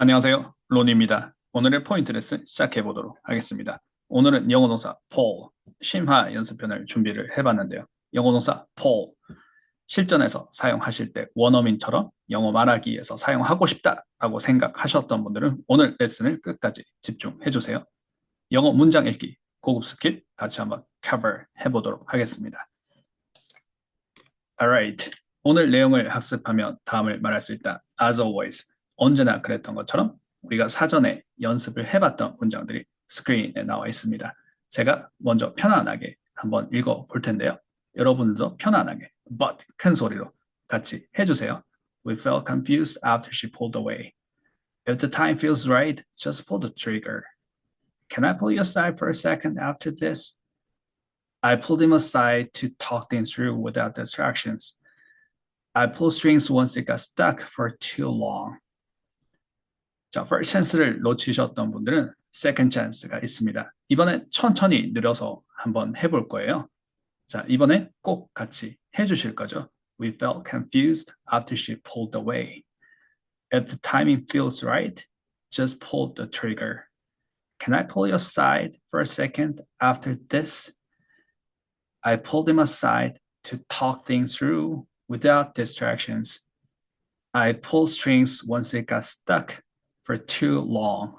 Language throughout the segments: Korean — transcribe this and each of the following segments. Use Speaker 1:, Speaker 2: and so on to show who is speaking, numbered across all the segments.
Speaker 1: 안녕하세요. 론입니다. 오늘의 포인트 레슨 시작해 보도록 하겠습니다. 오늘은 영어 동사 fall, 심화 연습편을 준비를 해봤는데요. 영어 동사 fall, 실전에서 사용하실 때 원어민처럼 영어 말하기에서 사용하고 싶다라고 생각하셨던 분들은 오늘 레슨을 끝까지 집중해 주세요. 영어 문장 읽기 고급 스킬 같이 한번 cover 해보도록 하겠습니다. Alright. 오늘 내용을 학습하면 다음을 말할 수 있다. As always. 언제나 그랬던 것처럼 우리가 사전에 연습을 해봤던 문장들이 스크린에 나와 있습니다. 제가 먼저 편안하게 한번 읽어 볼 텐데요. 여러분들도 편안하게, but 큰 소리로 같이 해주세요. We felt confused after she pulled away. If the time feels right, just pull the trigger. Can I pull you aside for a second after this? I pulled him aside to talk things through without distractions. I pulled strings once it got stuck for too long. 자, first chance를 놓치셨던 분들은 second chance가 있습니다. 이번엔 천천히 느려서 한번 해볼 거예요. 자, 이번에 꼭 같이 해주실 거죠. We felt confused after she pulled away. If the timing feels right, just pull the trigger. Can I pull you aside for a second after this? I pulled him aside to talk things through without distractions. I pulled strings once it got stuck for too long.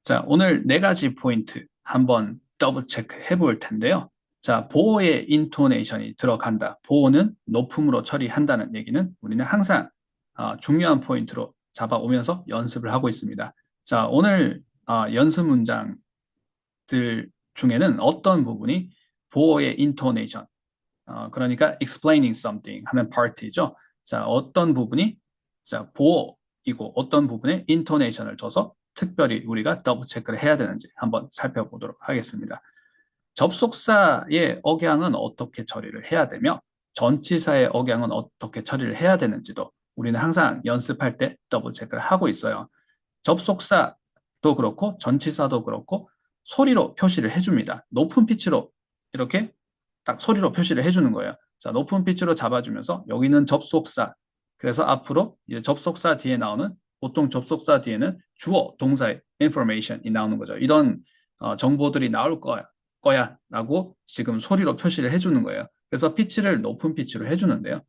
Speaker 1: 자, 오늘 네 가지 포인트 한번 더블 체크 해볼 텐데요. 자, 보어의 인토네이션이 들어간다. 보어는 높음으로 처리한다는 얘기는 우리는 항상 중요한 포인트로 잡아오면서 연습을 하고 있습니다. 자, 오늘 연습 문장들 중에는 어떤 부분이 보어의 인토네이션, 그러니까 explaining something 하는 파트이죠. 자, 어떤 부분이 보어이고 어떤 부분에 intonation을 줘서 특별히 우리가 더블 체크를 해야 되는지 한번 살펴보도록 하겠습니다. 접속사의 억양은 어떻게 처리를 해야 되며 전치사의 억양은 어떻게 처리를 해야 되는지도 우리는 항상 연습할 때 더블 체크를 하고 있어요. 접속사도 그렇고 전치사도 그렇고 소리로 표시를 해줍니다. 높은 피치로 이렇게 딱 소리로 표시를 해주는 거예요. 자, 높은 피치로 잡아주면서 여기는 접속사. 그래서 앞으로 이제 접속사 뒤에 나오는 보통 접속사 뒤에는 주어, 동사의 information이 나오는 거죠. 이런 정보들이 나올 거야 라고 지금 소리로 표시를 해주는 거예요. 그래서 피치를 높은 피치로 해주는데요.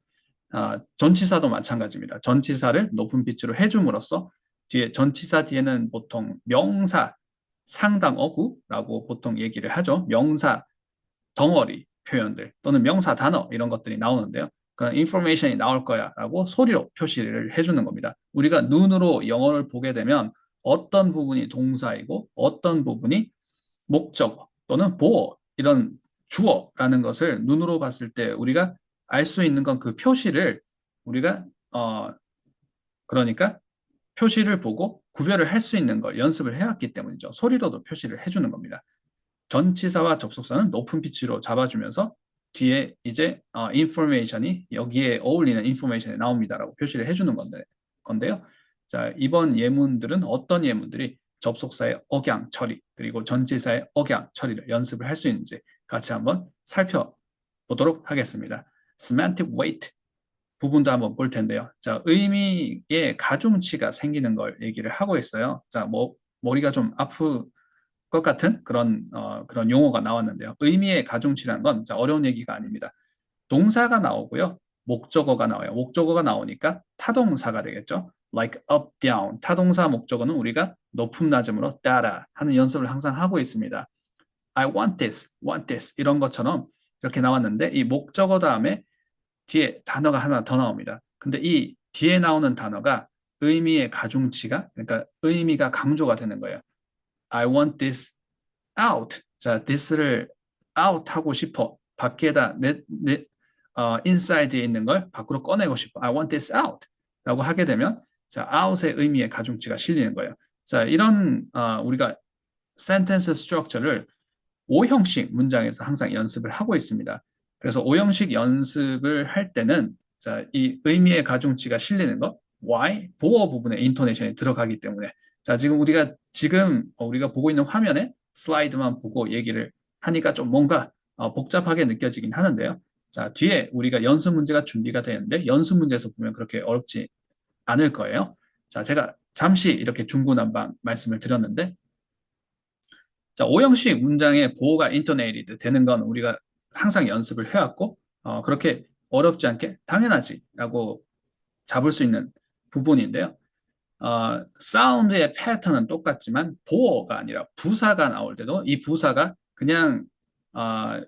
Speaker 1: 전치사도 마찬가지입니다. 전치사를 높은 피치로 해줌으로써 뒤에 전치사 뒤에는 보통 명사, 상당 어구라고 보통 얘기를 하죠. 명사, 덩어리 표현들 또는 명사 단어 이런 것들이 나오는데요. 그런 인포메이션이 나올 거야 라고 소리로 표시를 해주는 겁니다. 우리가 눈으로 영어를 보게 되면 어떤 부분이 동사이고 어떤 부분이 목적어 또는 보어 이런 주어라는 것을 눈으로 봤을 때 우리가 알 수 있는 건 그 표시를 우리가 그러니까 표시를 보고 구별을 할 수 있는 걸 연습을 해왔기 때문이죠. 소리로도 표시를 해주는 겁니다. 전치사와 접속사는 높은 피치로 잡아주면서 뒤에 이제 인포메이션이 여기에 어울리는 인포메이션이 나옵니다라고 표시를 해주는 건데요. 자, 이번 예문들은 어떤 예문들이 접속사의 억양 처리 그리고 전치사의 억양 처리를 연습을 할 수 있는지 같이 한번 살펴보도록 하겠습니다. semantic weight 부분도 한번 볼 텐데요. 자, 의미의 가중치가 생기는 걸 얘기를 하고 있어요. 자, 머리가 좀 아프 것 같은 그런 용어가 나왔는데요. 의미의 가중치라는 건 어려운 얘기가 아닙니다. 동사가 나오고요. 목적어가 나와요. 목적어가 나오니까 타동사가 되겠죠. like up, down. 타동사 목적어는 우리가 높음, 낮음으로 따라 하는 연습을 항상 하고 있습니다. I want this 이런 것처럼 이렇게 나왔는데 이 목적어 다음에 뒤에 단어가 하나 더 나옵니다. 근데 이 뒤에 나오는 단어가 의미의 가중치가 그러니까 의미가 강조가 되는 거예요. I want this out. 자, this를 out 하고 싶어. 밖에다 inside에 있는 걸 밖으로 꺼내고 싶어. I want this out. 라고 하게 되면 자, out의 의미의 가중치가 실리는 거예요. 자, 이런 우리가 sentence structure를 5형식 문장에서 항상 연습을 하고 있습니다. 그래서 5형식 연습을 할 때는 자, 이 의미의 가중치가 실리는 것, why, 보어 부분에 인토네이션이 들어가기 때문에 자, 지금 우리가 보고 있는 화면에 슬라이드만 보고 얘기를 하니까 좀 뭔가 복잡하게 느껴지긴 하는데요. 자, 뒤에 우리가 연습 문제가 준비가 되는데 연습 문제에서 보면 그렇게 어렵지 않을 거예요. 자, 제가 잠시 이렇게 중구난방 말씀을 드렸는데 자, 오형식 문장의 보호가 인터네이티드 되는 건 우리가 항상 연습을 해왔고 그렇게 어렵지 않게 당연하지 라고 잡을 수 있는 부분인데요. 사운드의 패턴은 똑같지만 보어가 아니라 부사가 나올 때도 이 부사가 그냥 어,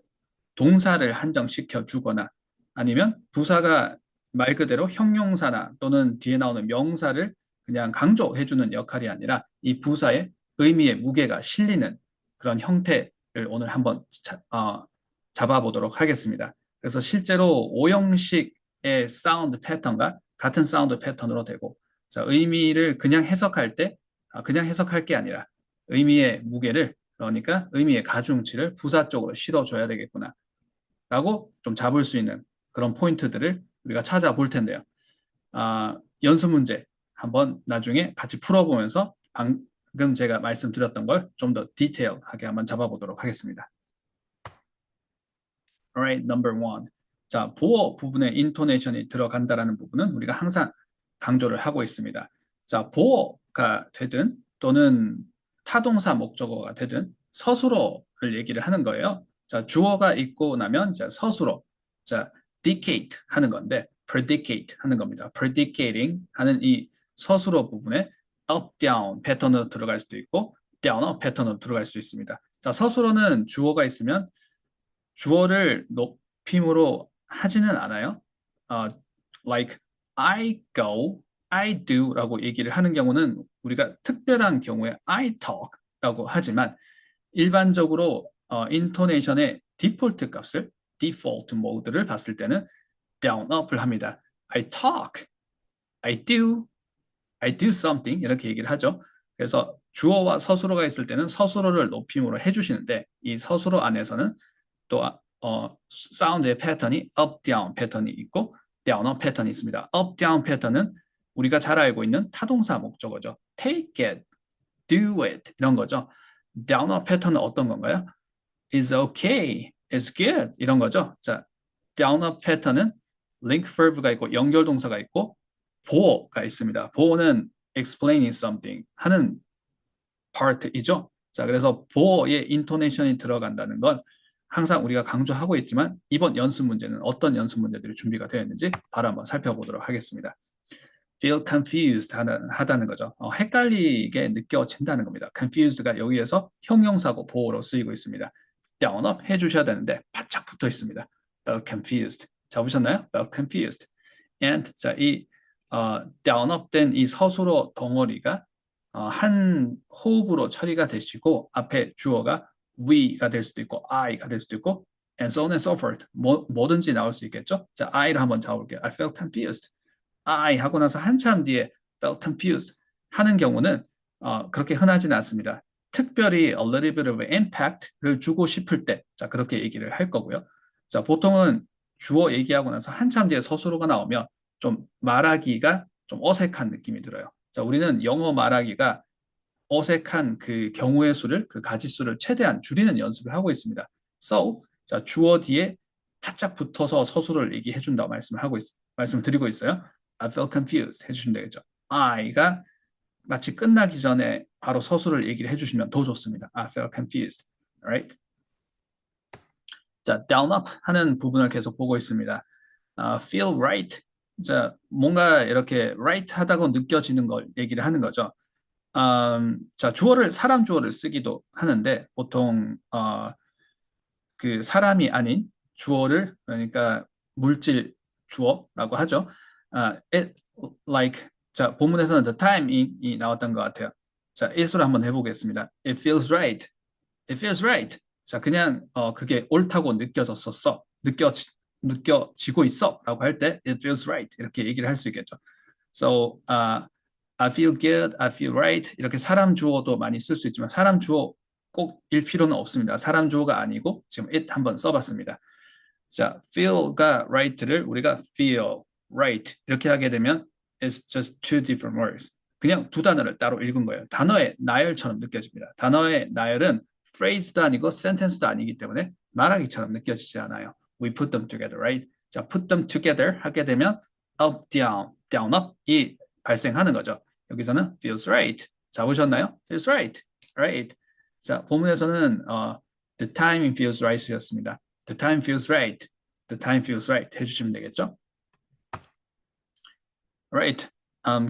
Speaker 1: 동사를 한정시켜 주거나 아니면 부사가 말 그대로 형용사나 또는 뒤에 나오는 명사를 그냥 강조해 주는 역할이 아니라 이 부사의 의미의 무게가 실리는 그런 형태를 오늘 한번 잡아보도록 하겠습니다. 그래서 실제로 오형식의 사운드 패턴과 같은 사운드 패턴으로 되고 자, 의미를 그냥 해석할 때 그냥 해석할 게 아니라 의미의 무게를 그러니까 의미의 가중치를 부사 쪽으로 실어줘야 되겠구나 라고 좀 잡을 수 있는 그런 포인트들을 우리가 찾아볼 텐데요. 연습 문제 한번 나중에 같이 풀어보면서 방금 제가 말씀드렸던 걸 좀 더 디테일하게 한번 잡아보도록 하겠습니다. Alright, number one. 자, 보어 부분에 인토네이션이 들어간다라는 부분은 우리가 항상 강조를 하고 있습니다. 자, 보어가 되든 또는 타동사 목적어가 되든 서술어를 얘기를 하는 거예요. 자, 주어가 있고 나면 자, 서술어. 자, dictate 하는 건데 predicate 하는 겁니다. predicating 하는 이 서술어 부분에 up, down 패턴으로 들어갈 수도 있고 down, up 패턴으로 들어갈 수 있습니다. 자, 서술어는 주어가 있으면 주어를 높임으로 하지는 않아요. Like I go, I do라고 얘기를 하는 경우는 우리가 특별한 경우에 I talk라고 하지만 일반적으로 인토네이션의 디폴트 값을 디폴트 모드를 봤을 때는 down up을 합니다. I talk, I do something 이렇게 얘기를 하죠. 그래서 주어와 서술어가 있을 때는 서술어를 높임으로 해주시는데 이 서술어 안에서는 또 사운드의 패턴이 up, down 패턴이 있고 down, up 패턴이 있습니다. up, down 패턴은 우리가 잘 알고 있는 타동사 목적어죠. take it, do it 이런 거죠. down, up 패턴은 어떤 건가요? is okay, is good 이런 거죠. 자, down, up 패턴은 link verb가 있고 연결 동사가 있고 보어가 있습니다. 보어는 explaining something 하는 part이죠. 자, 그래서 보어의 인토네이션이 들어간다는 건 항상 우리가 강조하고 있지만 이번 연습 문제는 어떤 연습 문제들이 준비가 되어 있는지 바로 한번 살펴보도록 하겠습니다. feel confused 하다는 거죠. 헷갈리게 느껴진다는 겁니다. confused가 여기에서 형용사고 보어로 쓰이고 있습니다. down up 해주셔야 되는데 바짝 붙어 있습니다. felt confused. 잡으셨나요? felt confused. and 자, 이 down up 된 이 서술어 덩어리가 한 호흡으로 처리가 되시고 앞에 주어가 we가 될 수도 있고 I가 될 수도 있고 and so on and so forth 뭐든지 나올 수 있겠죠. 자, I를 한번 잡아볼게요. I felt confused. I 하고 나서 한참 뒤에 felt confused 하는 경우는 그렇게 흔하지는 않습니다. 특별히 a little bit of impact를 주고 싶을 때 자, 그렇게 얘기를 할 거고요. 자, 보통은 주어 얘기하고 나서 한참 뒤에 서술어가 나오면 좀 말하기가 좀 어색한 느낌이 들어요. 자, 우리는 영어 말하기가 어색한 그 경우의 수를, 그 가지수를 최대한 줄이는 연습을 하고 있습니다. So, 자, 주어 뒤에 바짝 붙어서 서술을 얘기해 준다고 말씀을 드리고 있어요. I felt confused 해주시면 되겠죠. I가 마치 끝나기 전에 바로 서술을 얘기를 해주시면 더 좋습니다. I felt confused. Alright? 자, down up 하는 부분을 계속 보고 있습니다. feel right. 자, 뭔가 이렇게 right 하다고 느껴지는 걸 얘기를 하는 거죠. 자, 사람 주어를 쓰기도 하는데 보통 그 사람이 아닌 주어를 그러니까 물질 주어라고 하죠. It like 자, 본문에서는 the time이 나왔던 것 같아요. 자, it으로 한번 해보겠습니다. It feels right. It feels right. 자, 그냥 그게 옳다고 느껴지고 있어라고 할 때 it feels right 이렇게 얘기를 할 수 있겠죠. So I feel good, I feel right 이렇게 사람 주어도 많이 쓸 수 있지만 사람 주어 꼭일 필요는 없습니다. 사람 주어가 아니고 지금 it 한번 써봤습니다. 자, feel가 right를 우리가 feel right 이렇게 하게 되면 it's just two different words. 그냥 두 단어를 따로 읽은 거예요. 단어의 나열처럼 느껴집니다. 단어의 나열은 phrase도 아니고 sentence도 아니기 때문에 말하기처럼 느껴지지 않아요. we put them together, right? 자, put them together 하게 되면 up, down, down, up이 발생하는 거죠. 여기서는 feels right. 잡으셨나요? feels right, right. 자, 본문에서는 the time feels right였습니다. the time feels right, the time feels right 해주시면 되겠죠? Right.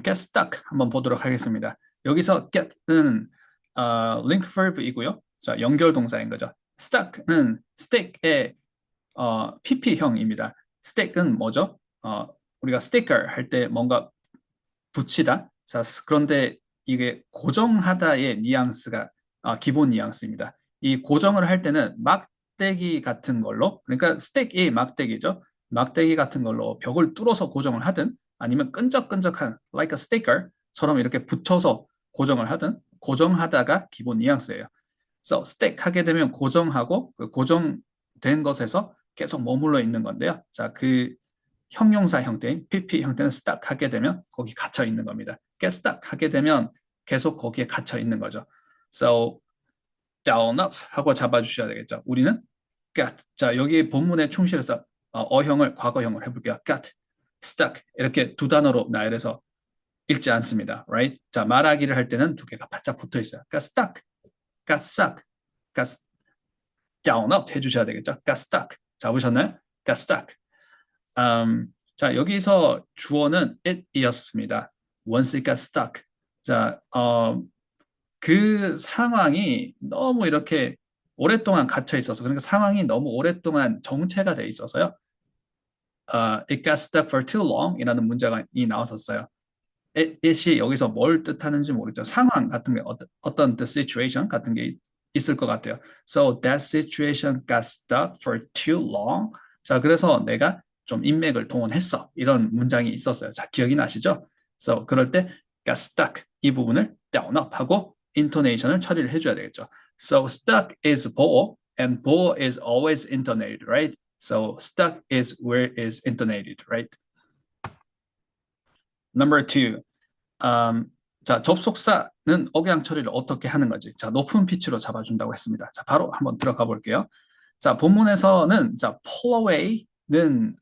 Speaker 1: get stuck 한번 보도록 하겠습니다. 여기서 get는 link verb이고요. 자, 연결 동사인 거죠. stuck는 stick의 PP형입니다. stick은 뭐죠? 우리가 sticker 할 때 뭔가 붙이다. 자, 그런데 이게 고정하다의 뉘앙스가 기본 뉘앙스입니다. 이 고정을 할 때는 막대기 같은 걸로, 그러니까 stick이 막대기죠. 막대기 같은 걸로 벽을 뚫어서 고정을 하든 아니면 끈적끈적한 like a sticker처럼 이렇게 붙여서 고정을 하든 고정하다가 기본 뉘앙스예요. So stick 하게 되면 고정하고 그 고정된 것에서 계속 머물러 있는 건데요. 자, 그 형용사 형태인 PP 형태는 stuck 하게 되면 거기 갇혀 있는 겁니다. get stuck 하게 되면 계속 거기에 갇혀 있는 거죠. So down up 하고 잡아주셔야 되겠죠. 우리는 got. 자, 여기 본문에 충실해서 어형을 과거형을 해볼게요. got stuck 이렇게 두 단어로 나열해서 읽지 않습니다. Right? 자, 말하기를 할 때는 두 개가 바짝 붙어 있어요. got stuck, got stuck, got down up 해주셔야 되겠죠. got stuck 잡으셨나요? got stuck. 자, 여기서 주어는 it이었습니다. Once it got stuck. 자, 그 상황이 너무 이렇게 오랫동안 갇혀 있어서, 그러니까 상황이 너무 오랫동안 정체가 돼 있어서요. It got stuck for too long 이라는 문장이 나왔었어요. it이 여기서 뭘 뜻하는지 모르죠. 상황 같은 게 어떤 the situation 같은 게 있을 것 같아요. So that situation got stuck for too long. 자, 그래서 내가 좀 인맥을 동원했어. 이런 문장이 있었어요. 자, 기억이 나시죠? So 그럴 때 got stuck 이 부분을 down up 하고 intonation을 처리를 해줘야 되겠죠. So stuck is 보어 and 보어 is always intonated, right? So stuck is where is intonated, right? Number two. 자, 접속사는 억양 처리를 어떻게 하는 건지. 자, 높은 피치로 잡아준다고 했습니다. 자, 바로 한번 들어가 볼게요. 자, 본문에서는 자, pull away는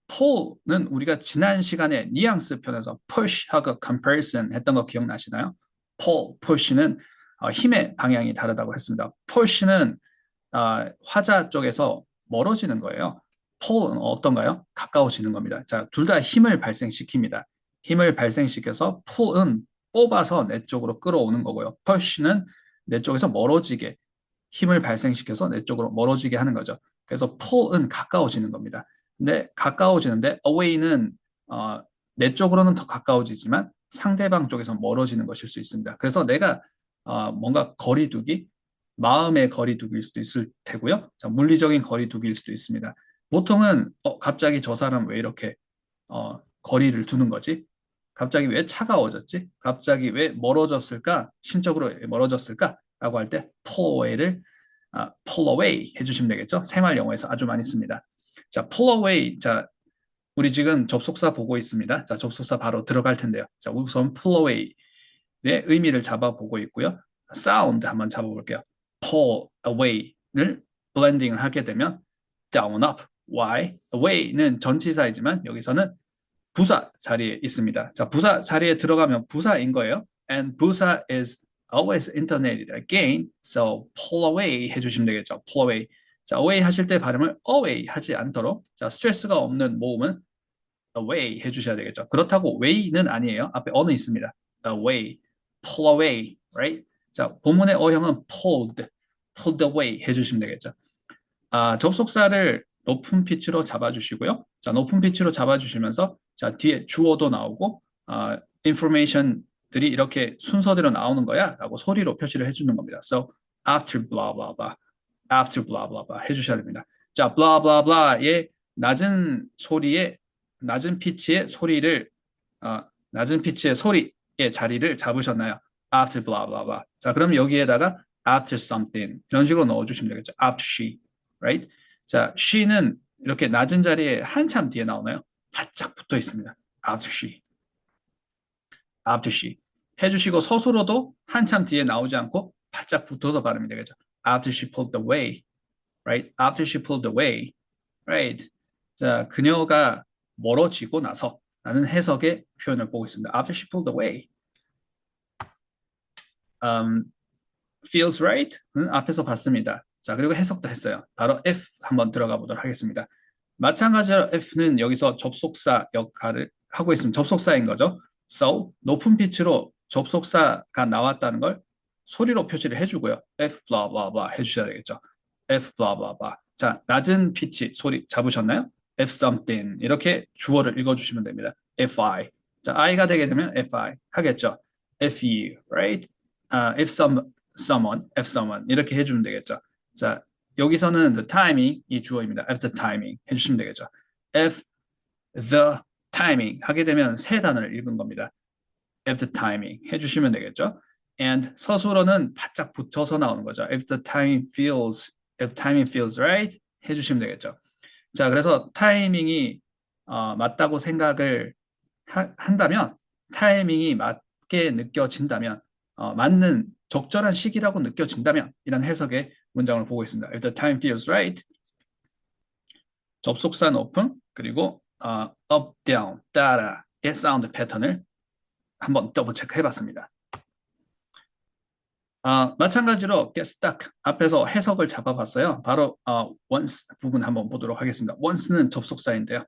Speaker 1: pull는 우리가 지난 시간에 뉘앙스 편에서 push하고 comparison 했던 거 기억나시나요? pull, push는 힘의 방향이 다르다고 했습니다. push는 화자 쪽에서 멀어지는 거예요. pull은 어떤가요? 가까워지는 겁니다. 자, 둘 다 힘을 발생시킵니다. 힘을 발생시켜서 pull은 뽑아서 내 쪽으로 끌어오는 거고요. push는 내 쪽에서 멀어지게 힘을 발생시켜서 내 쪽으로 멀어지게 하는 거죠. 그래서 pull은 가까워지는 겁니다. 근데 가까워지는데 away는 내 쪽으로는 더 가까워지지만 상대방 쪽에서 멀어지는 것일 수 있습니다. 그래서 내가 뭔가 거리두기, 마음의 거리두기일 수도 있을 테고요. 자, 물리적인 거리두기일 수도 있습니다. 보통은 갑자기 저 사람 왜 이렇게 거리를 두는 거지? 갑자기 왜 차가워졌지? 갑자기 왜 멀어졌을까? 심적으로 멀어졌을까? 라고 할 때 pull away 해주시면 되겠죠? 생활 영어에서 아주 많이 씁니다. 자, pull away. 자, 우리 지금 접속사 보고 있습니다. 자, 접속사 바로 들어갈 텐데요. 자, 우선 pull away의 의미를 잡아보고 있고요. sound 한번 잡아볼게요. pull away를 블렌딩을 하게 되면 down up. why? away는 전치사이지만 여기서는 부사 자리에 있습니다. 자, 부사 자리에 들어가면 부사인 거예요. And 부사 is always intonated again. So pull away 해주시면 되겠죠. pull away. 자, away 하실 때 발음을 away 하지 않도록. 자, 스트레스가 없는 모음은 away 해주셔야 되겠죠. 그렇다고 way는 아니에요. 앞에 어는 있습니다. away, pull away, right? 자, 본문의 어형은 pulled away 해주시면 되겠죠. 접속사를 높은 피치로 잡아주시고요. 자, 높은 피치로 잡아주시면서 자, 뒤에 주어도 나오고 information들이 이렇게 순서대로 나오는 거야 라고 소리로 표시를 해주는 겁니다. So after blah blah blah, after blah blah blah 해주셔야 됩니다. 자, blah blah blah의 낮은 소리의 낮은 피치의 소리를 낮은 피치의 소리의 자리를 잡으셨나요? After blah blah blah. 자, 그럼 여기에다가 after something 이런 식으로 넣어주시면 되겠죠. After she, right? 자, she는 이렇게 낮은 자리에 한참 뒤에 나오나요? 바짝 붙어 있습니다. After she, after she 해주시고 서술어도 한참 뒤에 나오지 않고 바짝 붙어서 발음이 되겠죠. After she pulled away, right? After she pulled away. right. 자, 그녀가 멀어지고 나서 라는 해석의 표현을 보고 있습니다. After she pulled away. Um, feels right는 앞에서 봤습니다. 자, 그리고 해석도 했어요. 바로 F 한번 들어가 보도록 하겠습니다. 마찬가지로 F는 여기서 접속사 역할을 하고 있으면 접속사인 거죠. So, 높은 피치로 접속사가 나왔다는 걸 소리로 표시를 해주고요. F blah blah blah 해주셔야 되겠죠. F blah blah blah. 자, 낮은 피치 소리 잡으셨나요? F something 이렇게 주어를 읽어주시면 됩니다. FI. 자, I가 되게 되면 FI 하겠죠. FU, right? If someone 이렇게 해주면 되겠죠. 자, 여기서는 the timing 이 주어입니다. F the timing 해주시면 되겠죠. F the timing 하게 되면 세 단어를 읽은 겁니다. F the timing 해주시면 되겠죠. And 서술어는 바짝 붙어서 나오는 거죠. If the timing feels right 해주시면 되겠죠. 자, 그래서 타이밍이 맞다고 생각을 한다면 타이밍이 맞게 느껴진다면 맞는 적절한 시기라고 느껴진다면 이런 해석의 문장을 보고 있습니다. If the time feels right 접속사 높음 그리고 up, down, 따라의 사운드 패턴을 한번 더블 체크해 봤습니다. 마찬가지로 get stuck 앞에서 해석을 잡아봤어요. 바로 once 부분 한번 보도록 하겠습니다. once는 접속사인데요.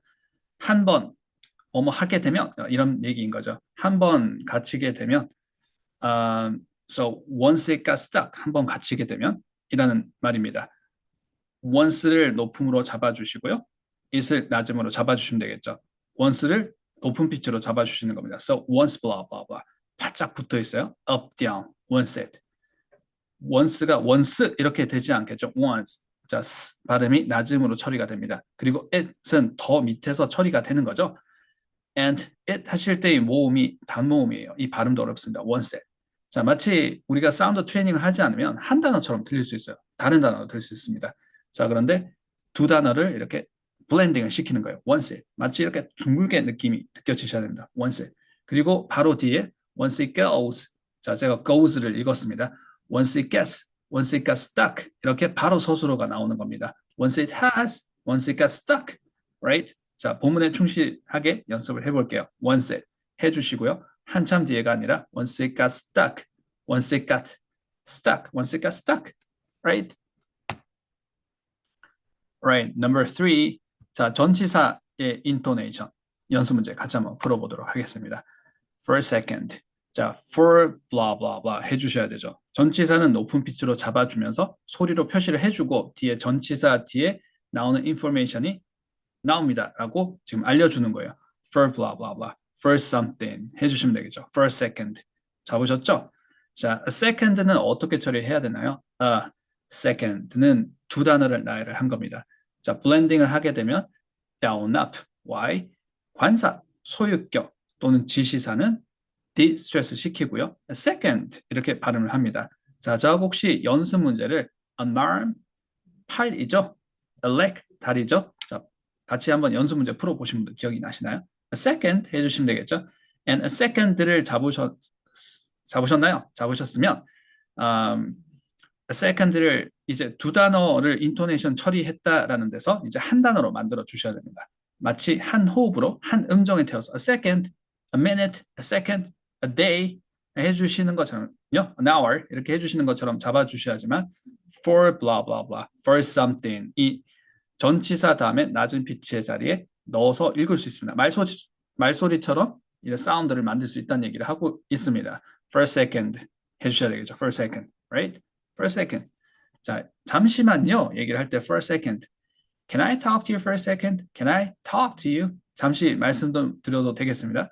Speaker 1: 한 번 뭐뭐 하게 되면 이런 얘기인 거죠. 한 번 갇히게 되면 so once it got stuck 한 번 갇히게 되면 이라는 말입니다. once를 높음으로 잡아주시고요. it을 낮음으로 잡아주시면 되겠죠. once를 높은 피치로 잡아주시는 겁니다. So once blah blah blah 바짝 붙어 있어요. up down once it once가 once 이렇게 되지 않겠죠. once 자 발음이 낮음으로 처리가 됩니다. 그리고 it은 더 밑에서 처리가 되는 거죠. and it 하실 때의 모음이 단모음이에요. 이 발음도 어렵습니다. once it 자, 마치 우리가 사운드 트레이닝을 하지 않으면 한 단어처럼 들릴 수 있어요. 다른 단어로 들릴 수 있습니다. 자, 그런데 두 단어를 이렇게 블렌딩을 시키는 거예요. once it. 마치 이렇게 둥글게 느낌이 느껴지셔야 됩니다. once it. 그리고 바로 뒤에 once it goes. 자, 제가 goes를 읽었습니다. once it gets, once it got stuck. 이렇게 바로 서술어가 나오는 겁니다. once it has, once it got stuck. Right? 자, 본문에 충실하게 연습을 해볼게요. once it 해주시고요. 한참 뒤에가 아니라 once it got stuck, once it got stuck, once it got stuck, right? Right. Number three. 자, 전치사의 intonation 연습 문제 같이 한번 풀어보도록 하겠습니다. For a second. 자, for blah blah blah 해주셔야 되죠. 전치사는 높은 피치로 잡아주면서 소리로 표시를 해주고 뒤에 전치사 뒤에 나오는 information이 나옵니다라고 지금 알려주는 거예요. For blah blah blah. For something 해주시면 되겠죠. For a second. 잡으셨죠? 자, a second는 어떻게 처리해야 되나요? A second는 두 단어를 나열을 한 겁니다. 자, 블렌딩을 하게 되면 down up. Why? 관사, 소유격 또는 지시사는 distress 시키고요. A second 이렇게 발음을 합니다. 자, 저 혹시 연습 문제를 an arm, 팔이죠? A leg, 다리죠? 자, 같이 한번 연습 문제 풀어보신 분들 기억이 나시나요? A second 해주시면 되겠죠? And a second를 잡으셨나요? 잡으셨으면 a second를 이제 두 단어를 인토네이션 처리했다라는 데서 이제 한 단어로 만들어 주셔야 됩니다. 마치 한 호흡으로 한 음정에 태워서 a second, a minute, a second, a day 해주시는 것처럼요. an hour 이렇게 해주시는 것처럼 잡아주셔야지만 for blah blah blah, for something 이 전치사 다음에 낮은 피치의 자리에 넣어서 읽을 수 있습니다. 말소리처럼 이런 사운드를 만들 수 있다는 얘기를 하고 있습니다. For a second 해주셔야 되겠죠. For a second, right? For a second. 자, 잠시만요. 얘기를 할 때 for a second. Can I talk to you for a second? Can I talk to you? 잠시 말씀 좀 드려도 되겠습니다.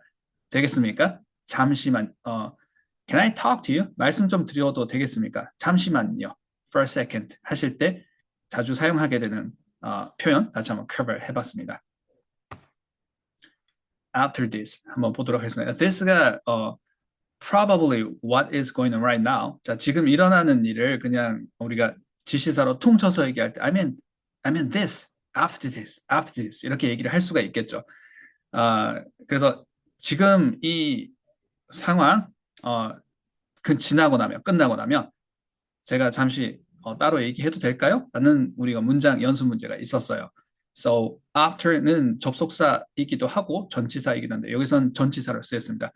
Speaker 1: 되겠습니까? 잠시만. Can I talk to you? 말씀 좀 드려도 되겠습니까? 잠시만요. For a second 하실 때 자주 사용하게 되는 표현 다시 한번 cover 해봤습니다. After this 한번 보도록 하겠습니다. This가 probably what is going on right now. 자, 지금 일어나는 일을 그냥 우리가 지시사로 퉁쳐서 얘기할 때 I mean this, after this, after this 이렇게 얘기를 할 수가 있겠죠. 그래서 지금 이 상황 지나고 나면 끝나고 나면 제가 잠시 따로 얘기해도 될까요? 라는 우리가 문장 연습 문제가 있었어요. So after는 접속사이기도 하고 전치사이기도 한데 여기선 전치사로 쓰였습니다.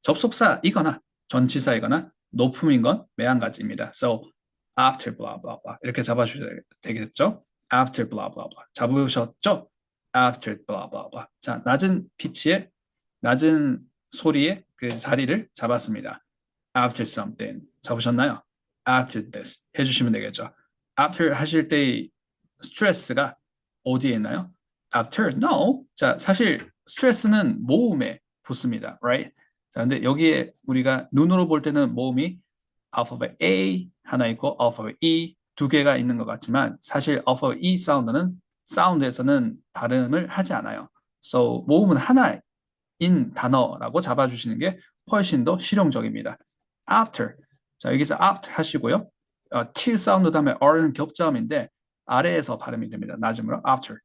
Speaker 1: 접속사이거나 전치사이거나 높음인 건 매한가지입니다. So after blah blah blah 이렇게 잡아주셔야 되겠죠? After blah blah blah 잡으셨죠? After blah blah blah. 자, 낮은 피치에 낮은 소리의 그 자리를 잡았습니다. After something 잡으셨나요? After this 해주시면 되겠죠. After 하실 때의 스트레스가 어디에 있나요? After, no. 자, 사실 스트레스는 모음에 붙습니다. Right? 자, 근데 여기에 우리가 눈으로 볼 때는 모음이 알파벳 A 하나 있고 알파벳 E 두 개가 있는 것 같지만 사실 알파벳 E 사운드에서는 발음을 하지 않아요. So 모음은 하나인 단어라고 잡아주시는 게 훨씬 더 실용적입니다. After. 자, 여기서 after 하시고요. T 사운드 다음에 R은 격자음인데 아래에서 발음이 됩니다. 낮음으로 after.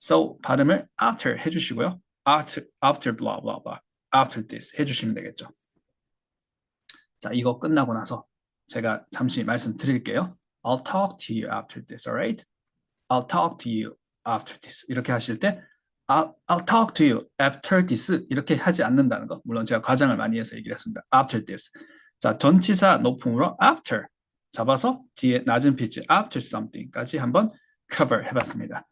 Speaker 1: So 발음을 after 해주시고요. after blah blah blah. after this 해주시면 되겠죠. 자, 이거 끝나고 나서 제가 잠시 말씀드릴게요. I'll talk to you after this, alright? I'll talk to you after this. 이렇게 하실 때 I'll talk to you after this 이렇게 하지 않는다는 거. 물론 제가 과장을 많이 해서 얘기를 했습니다. After this. 자, 전치사 높음으로 after 잡아서 뒤에 낮은 피치 after something까지 한번 cover 해봤습니다.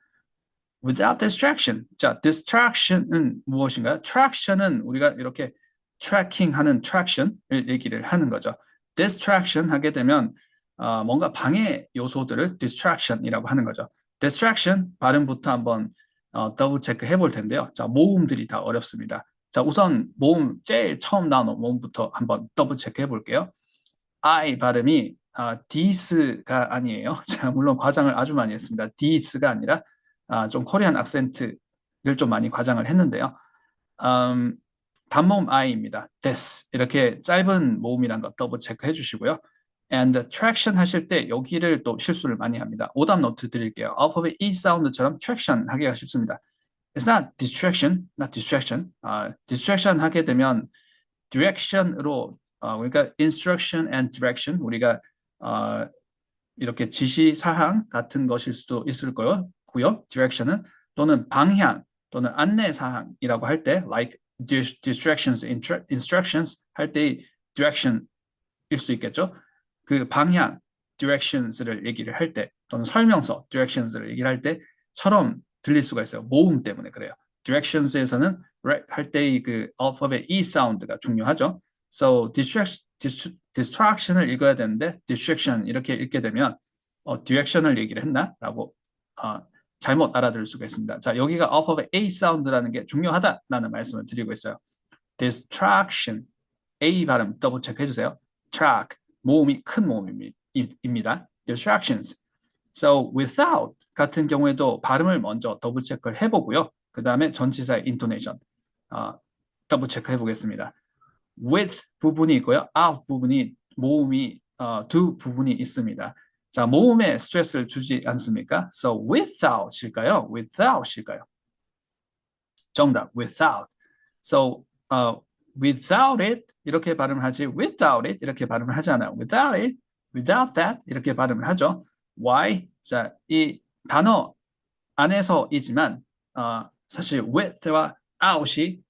Speaker 1: Without distraction. 자, distraction은 무엇인가요? traction은 우리가 이렇게 tracking하는 traction을 얘기를 하는 거죠. distraction 하게 되면 뭔가 방해 요소들을 distraction이라고 하는 거죠. distraction 발음부터 한번 더블 체크 해볼 텐데요. 자, 모음들이 다 어렵습니다. 자, 우선 모음 제일 처음 나오는 모음부터 한번 더블 체크 해볼게요. I 발음이 this가 아니에요. 자, 물론 과장을 아주 많이 했습니다. this가 아니라 좀 코리안 악센트를 좀 많이 과장을 했는데요. 단모음 I입니다. this 이렇게 짧은 모음이란 거 더블 체크해 주시고요. and traction 하실 때 여기를 또 실수를 많이 합니다. 오답 노트 드릴게요. 알파벳 E 사운드처럼 traction 하기가 쉽습니다. It's not distraction, not distraction. distraction 하게 되면 direction으로 그러니까 instruction and direction 우리가 이렇게 지시 사항 같은 것일 수도 있을 거고요. direction은 또는 방향 또는 안내 사항이라고 할 때 like distractions, instructions 할 때 direction일 수 있겠죠. 그 방향 directions를 얘기를 할 때 또는 설명서 directions를 얘기를 할 때처럼 들릴 수가 있어요. 모음 때문에 그래요. directions에서는 할 때의 그 알파벳 E 사운드가 중요하죠. So distraction을 읽어야 되는데 distraction 이렇게 읽게 되면 direction을 얘기를 했나? 라고 잘못 알아들을 수가 있습니다. 자, 여기가 알파벳 A 사운드라는 게 중요하다라는 말씀을 드리고 있어요. distraction A 발음 더블 체크 해주세요. track 모음이 큰 모음입니다. distractions. So without 같은 경우에도 발음을 먼저 더블 체크를 해보고요. 그 다음에 전치사의 intonation 더블 체크 해보겠습니다. with 부분이 있고요. out 부분이 모음이 두 부분이 있습니다. 자, 모음에 스트레스를 주지 않습니까? So without일까요? without일까요? 정답, without. So without it 이렇게 발음을 하지 without it 이렇게 발음을 하지 않아요. without it, without that 이렇게 발음을 하죠. Why? 자, 이 단어 안에서이지만 사실 with와 out이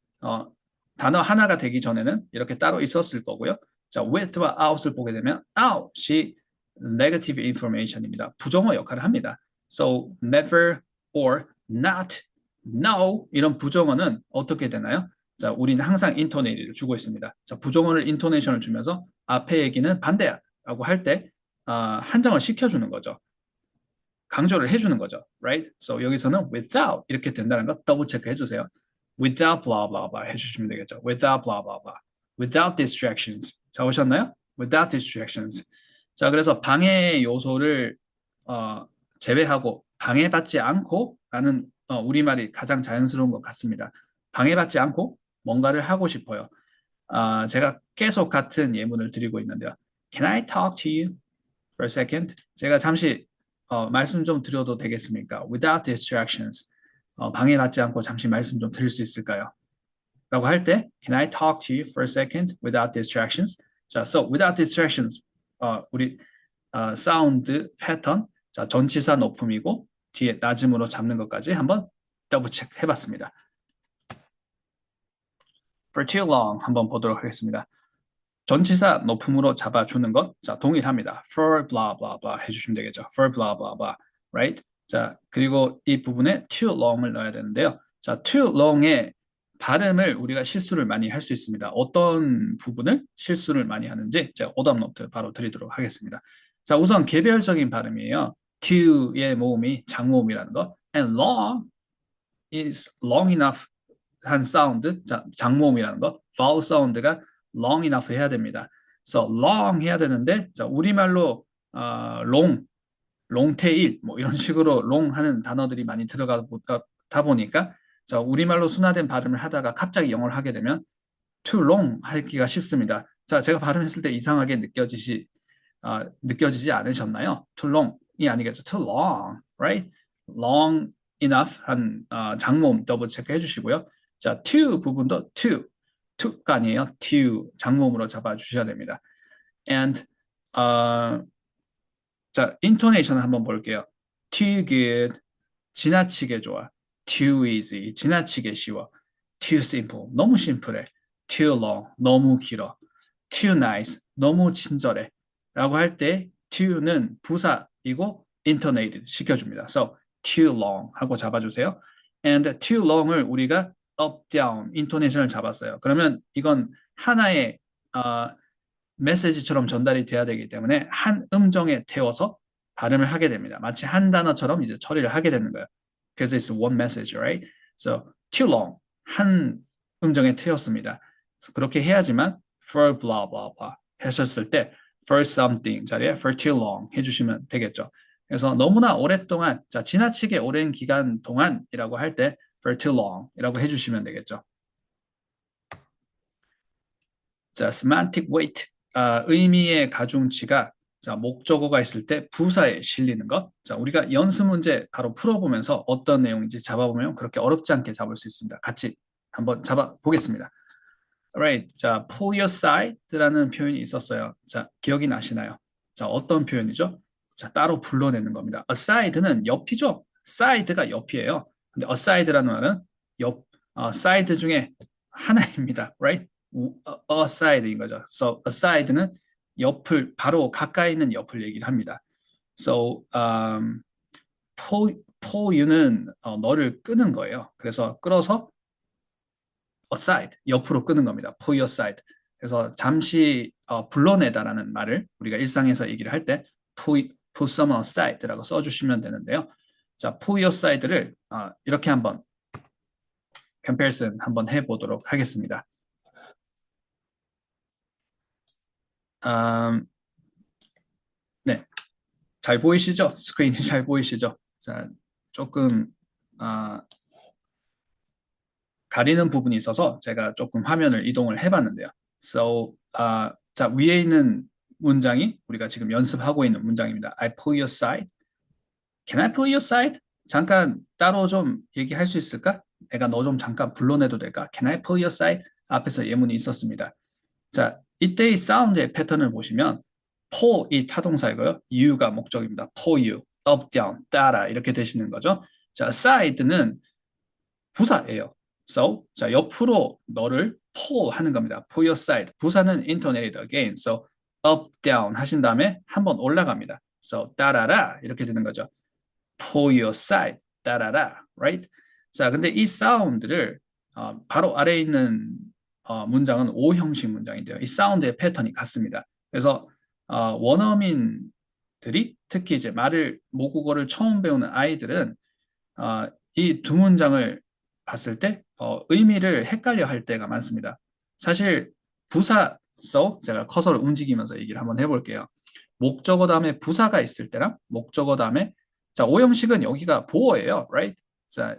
Speaker 1: 단어 하나가 되기 전에는 이렇게 따로 있었을 거고요. 자, with와 out을 보게 되면 out이 negative information입니다. 부정어 역할을 합니다. So never or not, no 이런 부정어는 어떻게 되나요? 자, 우리는 항상 인토네이션을 주고 있습니다. 자, 부정어를 인토네이션을 주면서 앞에 얘기는 반대야 라고 할 때 한정을 시켜주는 거죠. 강조를 해주는 거죠. Right? So 여기서는 without 이렇게 된다는 거 더블 체크 해주세요. Without blah blah blah 해주시면 되겠죠. Without blah blah blah. Without distractions. 자, 오셨나요? Without distractions. 자, 그래서 방해 요소를 제외하고 방해받지 않고라는 우리말이 가장 자연스러운 것 같습니다. 방해받지 않고 뭔가를 하고 싶어요. 제가 계속 같은 예문을 드리고 있는데요. Can I talk to you for a second? 제가 잠시 말씀 좀 드려도 되겠습니까? Without distractions. 방해받지 않고 잠시 말씀 좀 드릴 수 있을까요? 라고 할 때 Can I talk to you for a second without distractions? 자, so without distractions 우리 사운드 패턴 자, 전치사 높음이고 뒤에 낮음으로 잡는 것까지 한번 더블 체크 해봤습니다. For too long 한번 보도록 하겠습니다. 전치사 높음으로 잡아주는 것, 자, 동일합니다. For blah blah blah 해주시면 되겠죠. For blah blah blah, right? 자, 그리고 이 부분에 too long을 넣어야 되는데요. 자, too long의 발음을 우리가 실수를 많이 할 수 있습니다. 어떤 부분을 실수를 많이 하는지 제가 오답 노트 바로 드리도록 하겠습니다. 자, 우선 개별적인 발음이에요. to의 모음이 장모음이라는 것. And long is long enough 한 사운드, 자, 장모음이라는 것. vowel 사운드가 long enough 해야 됩니다. So long 해야 되는데, 자, 우리말로 long, 롱테일 뭐 이런 식으로 long 하는 단어들이 많이 들어가다 보니까 자, 우리말로 순화된 발음을 하다가 갑자기 영어를 하게 되면 too long 하기가 쉽습니다. 자, 제가 발음했을 때 이상하게 느껴지지 않으셨나요? too long이 아니겠죠. too long, right? long enough 한 장모음 더블 체크 해주시고요. 자, to 부분도 to가 아니에요. to 장모음으로 잡아주셔야 됩니다. And 자, intonation 한번 볼게요. too good, 지나치게 좋아. too easy, 지나치게 쉬워. too simple, 너무 심플해. too long, 너무 길어. too nice, 너무 친절해. 라고 할 때 to는 부사이고 intonated 시켜줍니다. So, too long 하고 잡아주세요. And too long을 우리가 up, down, intonation을 잡았어요. 그러면 이건 하나의 메시지처럼 전달이 돼야 되기 때문에 한 음정에 태워서 발음을 하게 됩니다. 마치 한 단어처럼 이제 처리를 하게 되는 거예요. 그래서 it's one message, right? So too long 한 음정에 태웠습니다. 그렇게 해야지만 for blah blah blah 하셨을 때 for something 자리에 for too long 해주시면 되겠죠. 그래서 너무나 오랫동안, 자, 지나치게 오랜 기간 동안이라고 할 때 for too long 이라고 해주시면 되겠죠. 자, semantic weight 의미의 가중치가 자, 목적어가 있을 때 부사에 실리는 것. 자, 우리가 연습 문제 바로 풀어보면서 어떤 내용인지 잡아보면 그렇게 어렵지 않게 잡을 수 있습니다. 같이 한번 잡아보겠습니다. Alright. 자, pull your side라는 표현이 있었어요. 자, 기억이 나시나요? 자, 어떤 표현이죠? 자, 따로 불러내는 겁니다. aside는 옆이죠. side가 옆이에요. 근데 aside라는 말은 옆, side 중에 하나입니다. Right? aside인 거죠. So, aside는 옆을, 바로 가까이 있는 옆을 얘기를 합니다. So, pull you는 너를 끄는 거예요. 그래서 끌어서 aside, 옆으로 끄는 겁니다. pull your side. 그래서 잠시 불러내다라는 말을 우리가 일상에서 얘기를 할 때 put someone aside라고 써주시면 되는데요. 자, pull your side를 이렇게 한번 comparison 한번 해보도록 하겠습니다. 네, 잘 보이시죠? 스크린이 잘 보이시죠? 자, 조금 가리는 부분이 있어서 제가 조금 화면을 이동을 해봤는데요. So, 자, 위에 있는 문장이 우리가 지금 연습하고 있는 문장입니다. I pull your side. Can I pull your side? 잠깐 따로 좀 얘기할 수 있을까? 내가 너 좀 잠깐 불러내도 될까? Can I pull your side? 앞에서 예문이 있었습니다. 자, 이때의 사운드의 패턴을 보시면 pull 이 타동사이고요. you가 목적입니다. pull you, up, down, 따라 이렇게 되시는 거죠. 자, side는 부사예요. So, 자, 옆으로 너를 pull 하는 겁니다. pull your side. 부사는 intonated again. So, up, down 하신 다음에 한번 올라갑니다. So, 따라라 이렇게 되는 거죠. pull your side. 따라라. Right? 자, 근데 이 사운드를 바로 아래에 있는 문장은 O 형식 문장인데요. 이 사운드의 패턴이 같습니다. 그래서 원어민들이 특히 이제 모국어를 처음 배우는 아이들은 이 두 문장을 봤을 때 의미를 헷갈려 할 때가 많습니다. 사실 부사 제가 커서를 움직이면서 얘기를 한번 해볼게요. 목적어 다음에 부사가 있을 때랑 목적어 다음에 자, 오형식은 여기가 보어예요. right? 자,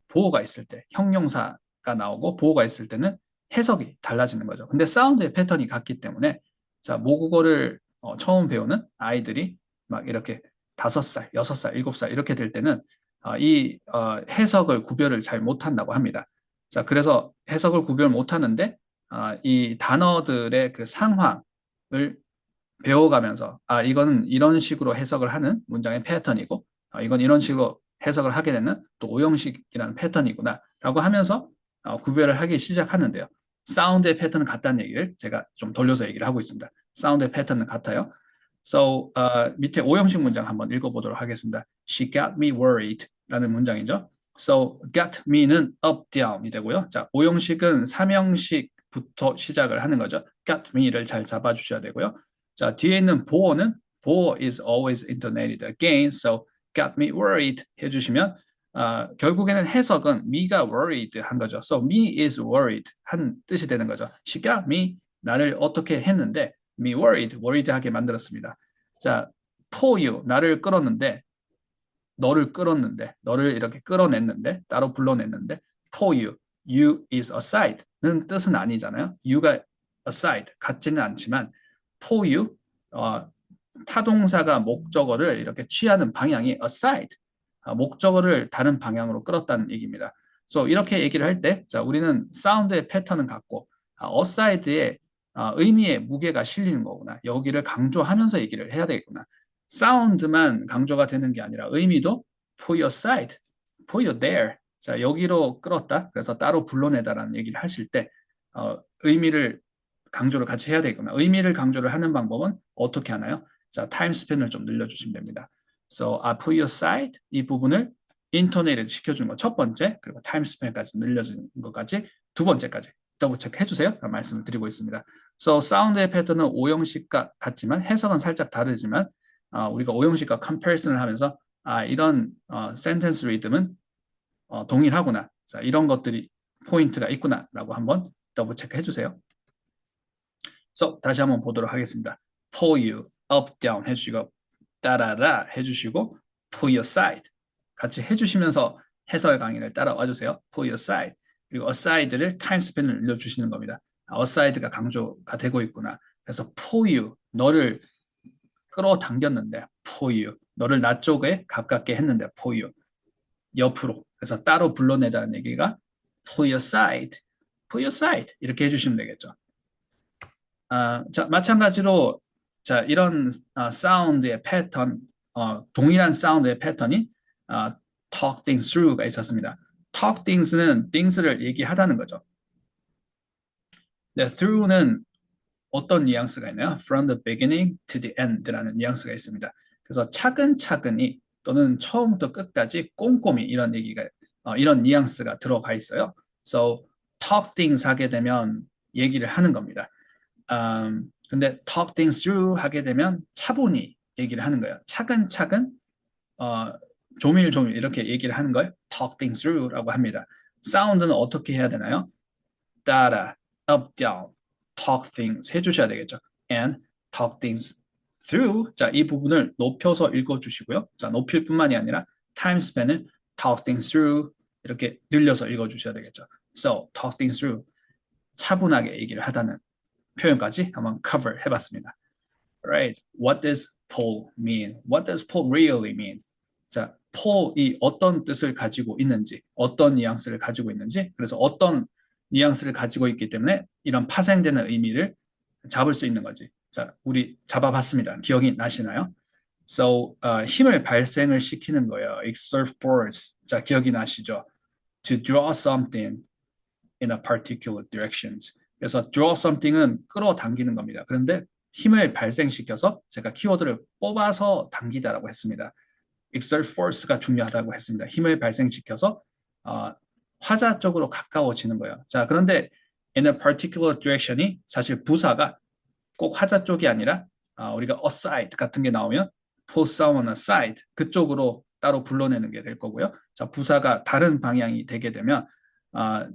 Speaker 1: 보어가 있을 때 형용사가 나오고 보어가 있을 때는 해석이 달라지는 거죠. 근데 사운드의 패턴이 같기 때문에 자, 모국어를 처음 배우는 아이들이 막 이렇게 5살, 6살, 7살 이렇게 될 때는 이 해석을 구별을 잘 못한다고 합니다. 자, 그래서 해석을 구별 못하는데 이 단어들의 그 상황을 배워가면서 이거는 이런 식으로 해석을 하는 문장의 패턴이고 이건 이런 식으로 해석을 하게 되는 또 오형식이라는 패턴이구나 라고 하면서 구별을 하기 시작하는데요. 사운드의 패턴은 같다는 얘기를 제가 좀 돌려서 얘기를 하고 있습니다. 사운드의 패턴은 같아요. So, 밑에 오형식 문장 한번 읽어보도록 하겠습니다. She got me worried 라는 문장이죠. So, got me는 up, down이 되고요. 자, 오형식은 삼형식부터 시작을 하는 거죠. got me를 잘 잡아주셔야 되고요. 자, 뒤에 있는 bore는 bore is always intonated again. So, got me worried 해주시면 결국에는 해석은 me가 worried 한 거죠. So, me is worried 한 뜻이 되는 거죠. She got me, 나를 어떻게 했는데 me worried 하게 만들었습니다. 자, for you, 나를 끌었는데, 너를 이렇게 끌어냈는데, 따로 불러냈는데, for you, you is aside는 뜻은 아니잖아요. you가 aside, 같지는 않지만, for you, 타동사가 목적어를 이렇게 취하는 방향이 aside, 목적어를 다른 방향으로 끌었다는 얘기입니다. So, 이렇게 얘기를 할 때, 자, 우리는 사운드의 패턴은 같고, aside의 의미의 무게가 실리는 거구나. 여기를 강조하면서 얘기를 해야 되겠구나. 사운드만 강조가 되는 게 아니라 의미도 for your side, for your there. 자, 여기로 끌었다. 그래서 따로 불러내다라는 얘기를 하실 때 의미를 강조를 같이 해야 되겠구나. 의미를 강조를 하는 방법은 어떻게 하나요? 자, 타임 스팬을 좀 늘려주시면 됩니다. So, for your side 이 부분을 인토네이트 시켜주는 거 첫 번째, 그리고 타임 스팬까지 늘려주는 것까지 두 번째까지 더블 체크 해주세요. 말씀을 드리고 있습니다. So, 사운드의 패턴은 오형식과 같지만 해석은 살짝 다르지만 우리가 오형식과 컴패리슨을 하면서 이런 센텐스 리듬은 동일하구나. 자, 이런 것들이 포인트가 있구나라고 한번 더블 체크 해주세요. So, 다시 한번 보도록 하겠습니다. For you, up, down 해주시고 따라라 해주시고 for your side 같이 해주시면서 해설 강의를 따라와 주세요. for your side 그리고 aside를 타임 스팬을 늘려주시는 겁니다. aside가 강조가 되고 있구나. 그래서 for you, 너를 끌어당겼는데 for you, 너를 나 쪽에 가깝게 했는데 for you, 옆으로. 그래서 따로 불러내다는 얘기가 for your side, for your side 이렇게 해주시면 되겠죠. 자, 마찬가지로 자, 이런 사운드의 패턴, 동일한 사운드의 패턴이 talk things through가 있었습니다. talk things는 things를 얘기하다는 거죠. 네, through는 어떤 뉘앙스가 있나요? From the beginning to the end라는 뉘앙스가 있습니다. 그래서 차근차근히 또는 처음부터 끝까지 꼼꼼히 이런 얘기가 이런 뉘앙스가 들어가 있어요. So talk things 하게 되면 얘기를 하는 겁니다. 근데 talk things through 하게 되면 차분히 얘기를 하는 거예요. 차근차근 조밀조밀 이렇게 얘기를 하는 걸 talk things through라고 합니다. 사운드는 어떻게 해야 되나요? 따라, up, down, talk things 해주셔야 되겠죠. and talk things through. 자, 이 부분을 높여서 읽어주시고요. 자, 높일 뿐만이 아니라 time span을 talk things through 이렇게 늘려서 읽어주셔야 되겠죠. So, talk things through. 차분하게 얘기를 하다는 표현까지 한번 cover 해봤습니다. Right. What does Paul mean? What does Paul really mean? 자, Paul이 어떤 뜻을 가지고 있는지, 어떤 뉘앙스를 가지고 있는지, 그래서 어떤 뉘앙스를 가지고 있기 때문에 이런 파생되는 의미를 잡을 수 있는 거지. 자, 우리 잡아봤습니다. 기억이 나시나요? So, 힘을 발생을 시키는 거예요. Exert force. 자, 기억이 나시죠? To draw something in a particular direction. 그래서 draw something은 끌어당기는 겁니다. 그런데 힘을 발생시켜서 제가 키워드를 뽑아서 당기다라고 했습니다. exert force가 중요하다고 했습니다. 힘을 발생시켜서 화자 쪽으로 가까워지는 거예요. 자, 그런데 in a particular direction이 사실 부사가 꼭 화자 쪽이 아니라 우리가 aside 같은 게 나오면 pull someone aside 그쪽으로 따로 불러내는 게 될 거고요. 자, 부사가 다른 방향이 되게 되면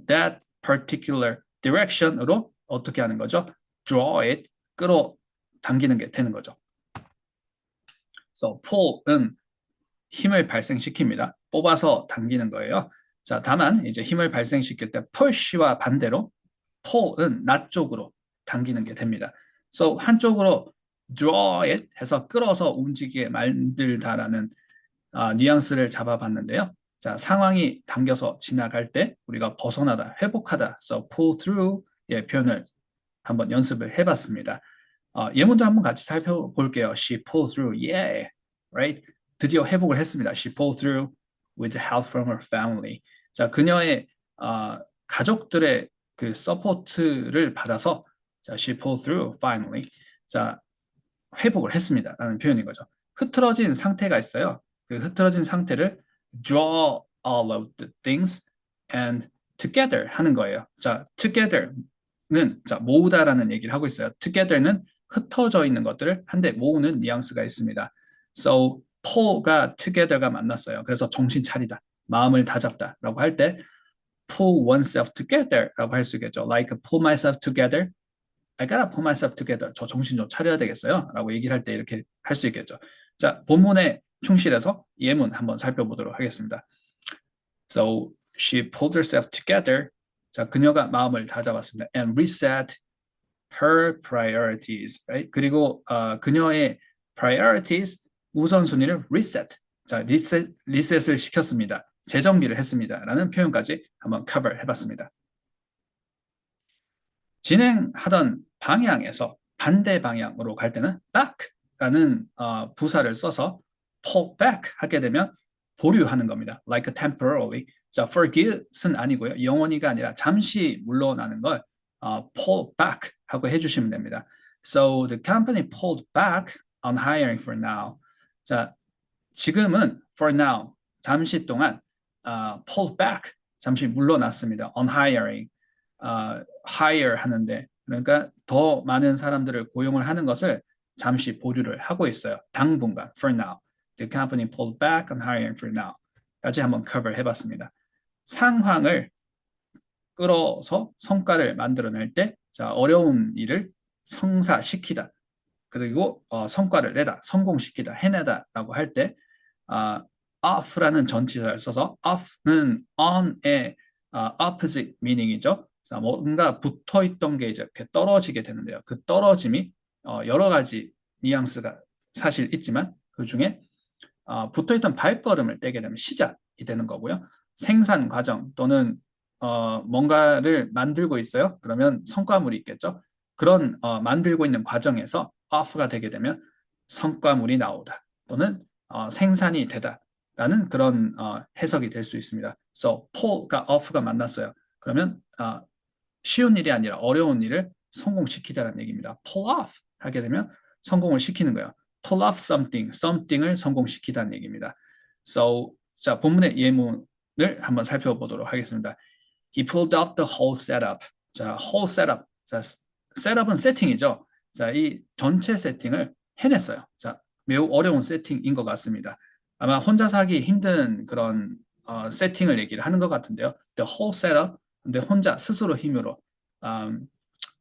Speaker 1: that particular direction으로 어떻게 하는 거죠? draw it, 끌어당기는 게 되는 거죠. So pull은 힘을 발생시킵니다. 뽑아서 당기는 거예요. 자, 다만 이제 힘을 발생시킬 때 push와 반대로 pull은 나 쪽으로 당기는 게 됩니다. So 한쪽으로 draw it 해서 끌어서 움직이게 만들다라는 뉘앙스를 잡아봤는데요. 자, 상황이 당겨서 지나갈 때 우리가 벗어나다, 회복하다, so pull through의 표현을 한번 연습을 해봤습니다. 예문도 한번 같이 살펴볼게요. She pulled through, yeah, right? 드디어 회복을 했습니다. She pulled through with help from her family. 자, 그녀의 가족들의 그 서포트를 받아서 자, she pulled through finally. 자, 회복을 했습니다. 라는 표현인 거죠. 흐트러진 상태가 있어요. 그 흐트러진 상태를 draw all of the things and together 하는 거예요. 자, together는 자, 모으다라는 얘기를 하고 있어요. together는 흩어져 있는 것들을 한데 모으는 뉘앙스가 있습니다. So pull가 together가 만났어요. 그래서 정신 차리다, 마음을 다잡다라고 할 때 pull oneself together라고 할 수 있겠죠. Like pull myself together. I gotta pull myself together. 저 정신 좀 차려야 되겠어요. 라고 얘기를 할 때 이렇게 할 수 있겠죠. 자, 본문에 충실해서 예문 한번 살펴보도록 하겠습니다. So she pulled herself together. 자, 그녀가 마음을 다잡았습니다. And reset her priorities. Right? 그리고 그녀의 priorities 우선순위를 reset. 자, 리셋을 시켰습니다. 재정비를 했습니다. 라는 표현까지 한번 cover 해봤습니다. 진행하던 방향에서 반대 방향으로 갈 때는 back라는 부사를 써서 pull back 하게 되면 보류하는 겁니다. Like temporarily. 자, forget은 아니고요. 영원히가 아니라 잠시 물러나는 걸 pull back 하고 해주시면 됩니다. So the company pulled back on hiring for now. 자, 지금은 for now 잠시 동안 pull back 잠시 물러났습니다. on hiring. hire 하는데 그러니까 더 많은 사람들을 고용을 하는 것을 잠시 보류를 하고 있어요. 당분간 for now. The company pulled back on hiring for now. 까지 한번 cover 해봤습니다. 상황을 끌어서 성과를 만들어낼 때 자, 어려운 일을 성사시키다. 그리고 성과를 내다, 성공시키다, 해내다라고 할 때 off라는 전치사를 써서 off는 on의 opposite meaning이죠. 자, 뭔가 붙어 있던 게 이제 이렇게 떨어지게 되는데요. 그 떨어짐이 여러 가지 뉘앙스가 사실 있지만 그 중에 붙어 있던 발걸음을 떼게 되면 시작이 되는 거고요. 생산 과정 또는 뭔가를 만들고 있어요. 그러면 성과물이 있겠죠. 그런 만들고 있는 과정에서 off가 되게 되면 성과물이 나오다 또는 생산이 되다라는 그런 해석이 될 수 있습니다. So pull과 off가 만났어요. 그러면 쉬운 일이 아니라 어려운 일을 성공시키다라는 얘기입니다. pull off 하게 되면 성공을 시키는 거예요. pull off something을 성공시키다는 얘기입니다. So 자, 본문의 예문을 한번 살펴보도록 하겠습니다. He pulled off the whole setup. 자, whole setup. 자, 셋업은 세팅이죠. 자, 이 전체 세팅을 해냈어요. 자, 매우 어려운 세팅인 것 같습니다. 아마 혼자서 하기 힘든 그런 세팅을 얘기를 하는 것 같은데요. The whole setup. 근데 혼자 스스로 힘으로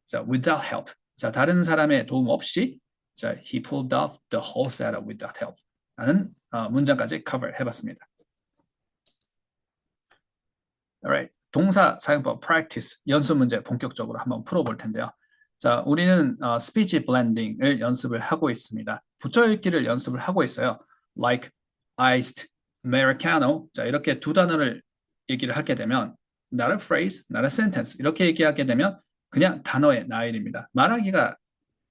Speaker 1: 자, without help. 자, 다른 사람의 도움 없이 자, he pulled off the whole setup without help. 라는 문장까지 cover 해봤습니다. Alright. 동사 사용법 practice 연습 문제 본격적으로 한번 풀어볼 텐데요. 자, 우리는 speech blending을 연습을 하고 있습니다. 붙여 읽기를 연습을 하고 있어요. Like iced americano. 자, 이렇게 두 단어를 얘기를 하게 되면 not a phrase, not a sentence 이렇게 얘기하게 되면 그냥 단어의 나열입니다. 말하기가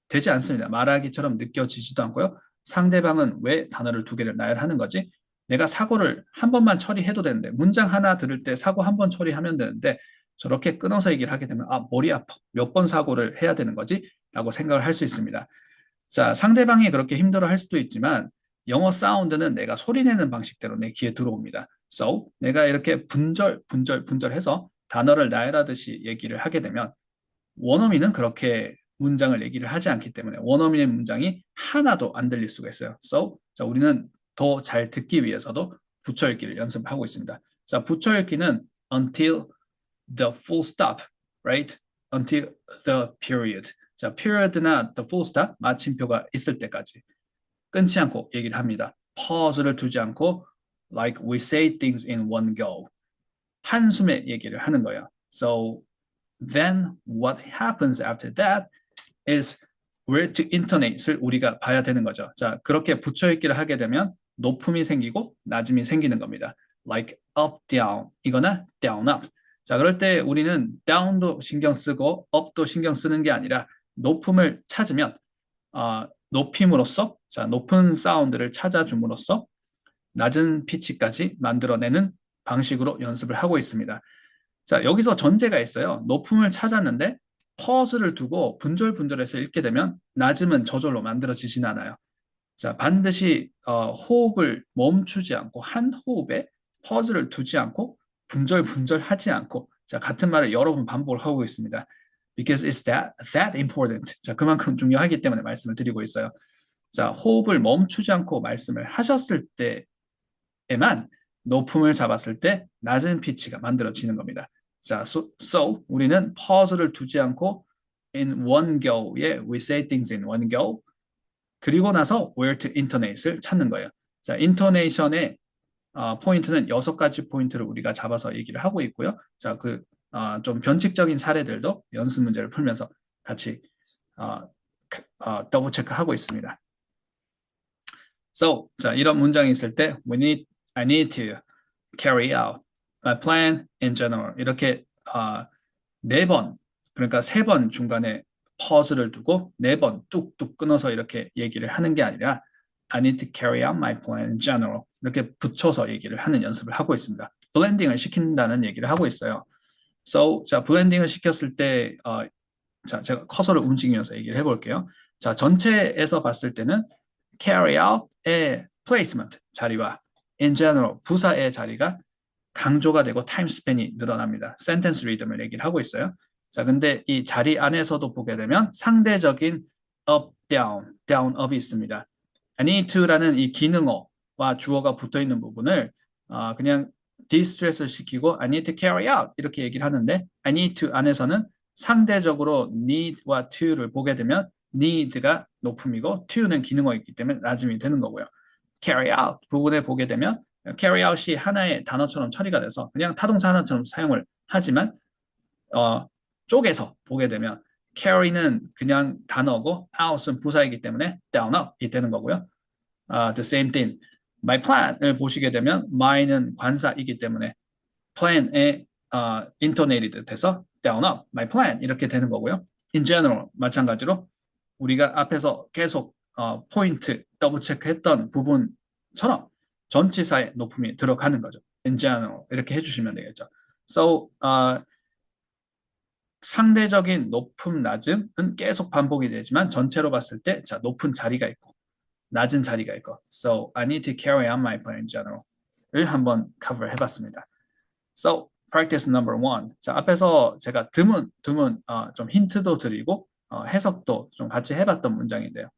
Speaker 1: 되지 않습니다. 말하기처럼 느껴지지도 않고요. 상대방은 왜 단어를 두 개를 나열하는 거지? 내가 사고를 한 번만 처리해도 되는데 문장 하나 들을 때 사고 한 번 처리하면 되는데 저렇게 끊어서 얘기를 하게 되면 머리 아파. 몇 번 사고를 해야 되는 거지? 라고 생각을 할 수 있습니다. 자, 상대방이 그렇게 힘들어 할 수도 있지만 영어 사운드는 내가 소리내는 방식대로 내 귀에 들어옵니다. So, 내가 이렇게 분절해서 단어를 나열하듯이 얘기를 하게 되면 원어민은 그렇게 문장을 얘기를 하지 않기 때문에 원어민의 문장이 하나도 안 들릴 수가 있어요. So, 자, 우리는 더 잘 듣기 위해서도 붙여 읽기를 연습하고 있습니다. 자, 붙여 읽기는 until the full stop, right? Until the period. 자, period나 the full stop, 마침표가 있을 때까지 끊지 않고 얘기를 합니다. pause를 두지 않고 like we say things in one go. 한숨에 얘기를 하는 거예요. So then what happens after that is where to intonate를 우리가 봐야 되는 거죠. 자, 그렇게 붙여 읽기를 하게 되면 높음이 생기고 낮음이 생기는 겁니다. Like up, down 이거나 down, up. 자, 그럴 때 우리는 down도 신경 쓰고 up도 신경 쓰는 게 아니라 높음을 찾으면 높임으로써 자, 높은 사운드를 찾아줌으로써 낮은 피치까지 만들어내는 방식으로 연습을 하고 있습니다. 자, 여기서 전제가 있어요. 높음을 찾았는데 퍼즐을 두고 분절분절해서 읽게 되면 낮음은 저절로 만들어지진 않아요. 자, 반드시 호흡을 멈추지 않고 한 호흡에 퍼즐을 두지 않고 분절분절하지 않고 자, 같은 말을 여러 번 반복을 하고 있습니다. Because it's that important. 자, 그만큼 중요하기 때문에 말씀을 드리고 있어요. 자, 호흡을 멈추지 않고 말씀을 하셨을 때에만 높음을 잡았을 때 낮은 피치가 만들어지는 겁니다. 자, so 우리는 퍼즐을 두지 않고 in one go에 we say things in one go. 그리고 나서 where to intonate을 찾는 거예요. 자, intonation의 포인트는 6가지 포인트를 우리가 잡아서 얘기를 하고 있고요. 자, 좀 변칙적인 사례들도 연습 문제를 풀면서 같이 더블 체크하고 있습니다. So, 자, 이런 문장이 있을 때 I need to carry out my plan in general. 이렇게 4번, 그러니까 3번 중간에 퍼즐을 두고 4번 뚝뚝 끊어서 이렇게 얘기를 하는 게 아니라 I need to carry out my plan in general. 이렇게 붙여서 얘기를 하는 연습을 하고 있습니다. 블렌딩을 시킨다는 얘기를 하고 있어요. So, 자, 블렌딩을 시켰을 때, 자, 제가 커서를 움직이면서 얘기를 해볼게요. 자, 전체에서 봤을 때는 carry out의 placement 자리와 in general 부사의 자리가 강조가 되고 타임 스팬이 늘어납니다. 센텐스 리듬을 얘기를 하고 있어요. 자, 근데 이 자리 안에서도 보게 되면 상대적인 up, down, down, up이 있습니다. I need to라는 이 기능어와 주어가 붙어 있는 부분을 그냥 디스트레스를 시키고 I need to carry out 이렇게 얘기를 하는데 I need to 안에서는 상대적으로 need와 to를 보게 되면 need가 높음이고 to는 기능어이기 때문에 낮음이 되는 거고요. carry out 부분에 보게 되면 carry out이 하나의 단어처럼 처리가 돼서 그냥 타동사 하나처럼 사용을 하지만 쪼개서 보게 되면 carry는 그냥 단어고 out은 부사이기 때문에 down up이 되는 거고요. The same thing. My plan을 보시게 되면 my는 관사이기 때문에 plan에 intonated 돼서 down up, my plan 이렇게 되는 거고요. In general 마찬가지로 우리가 앞에서 계속 포인트 더블 체크했던 부분처럼 전치사의 높음이 들어가는 거죠. In general 이렇게 해주시면 되겠죠. So 상대적인 높음 낮음은 계속 반복이 되지만 전체로 봤을 때 자, 높은 자리가 있고 낮은 자리가 있고 So I need to carry on my plan in general을 한번 cover 해봤습니다. So practice number one. 자, 앞에서 제가 드문 좀 힌트도 드리고 해석도 좀 같이 해봤던 문장인데요.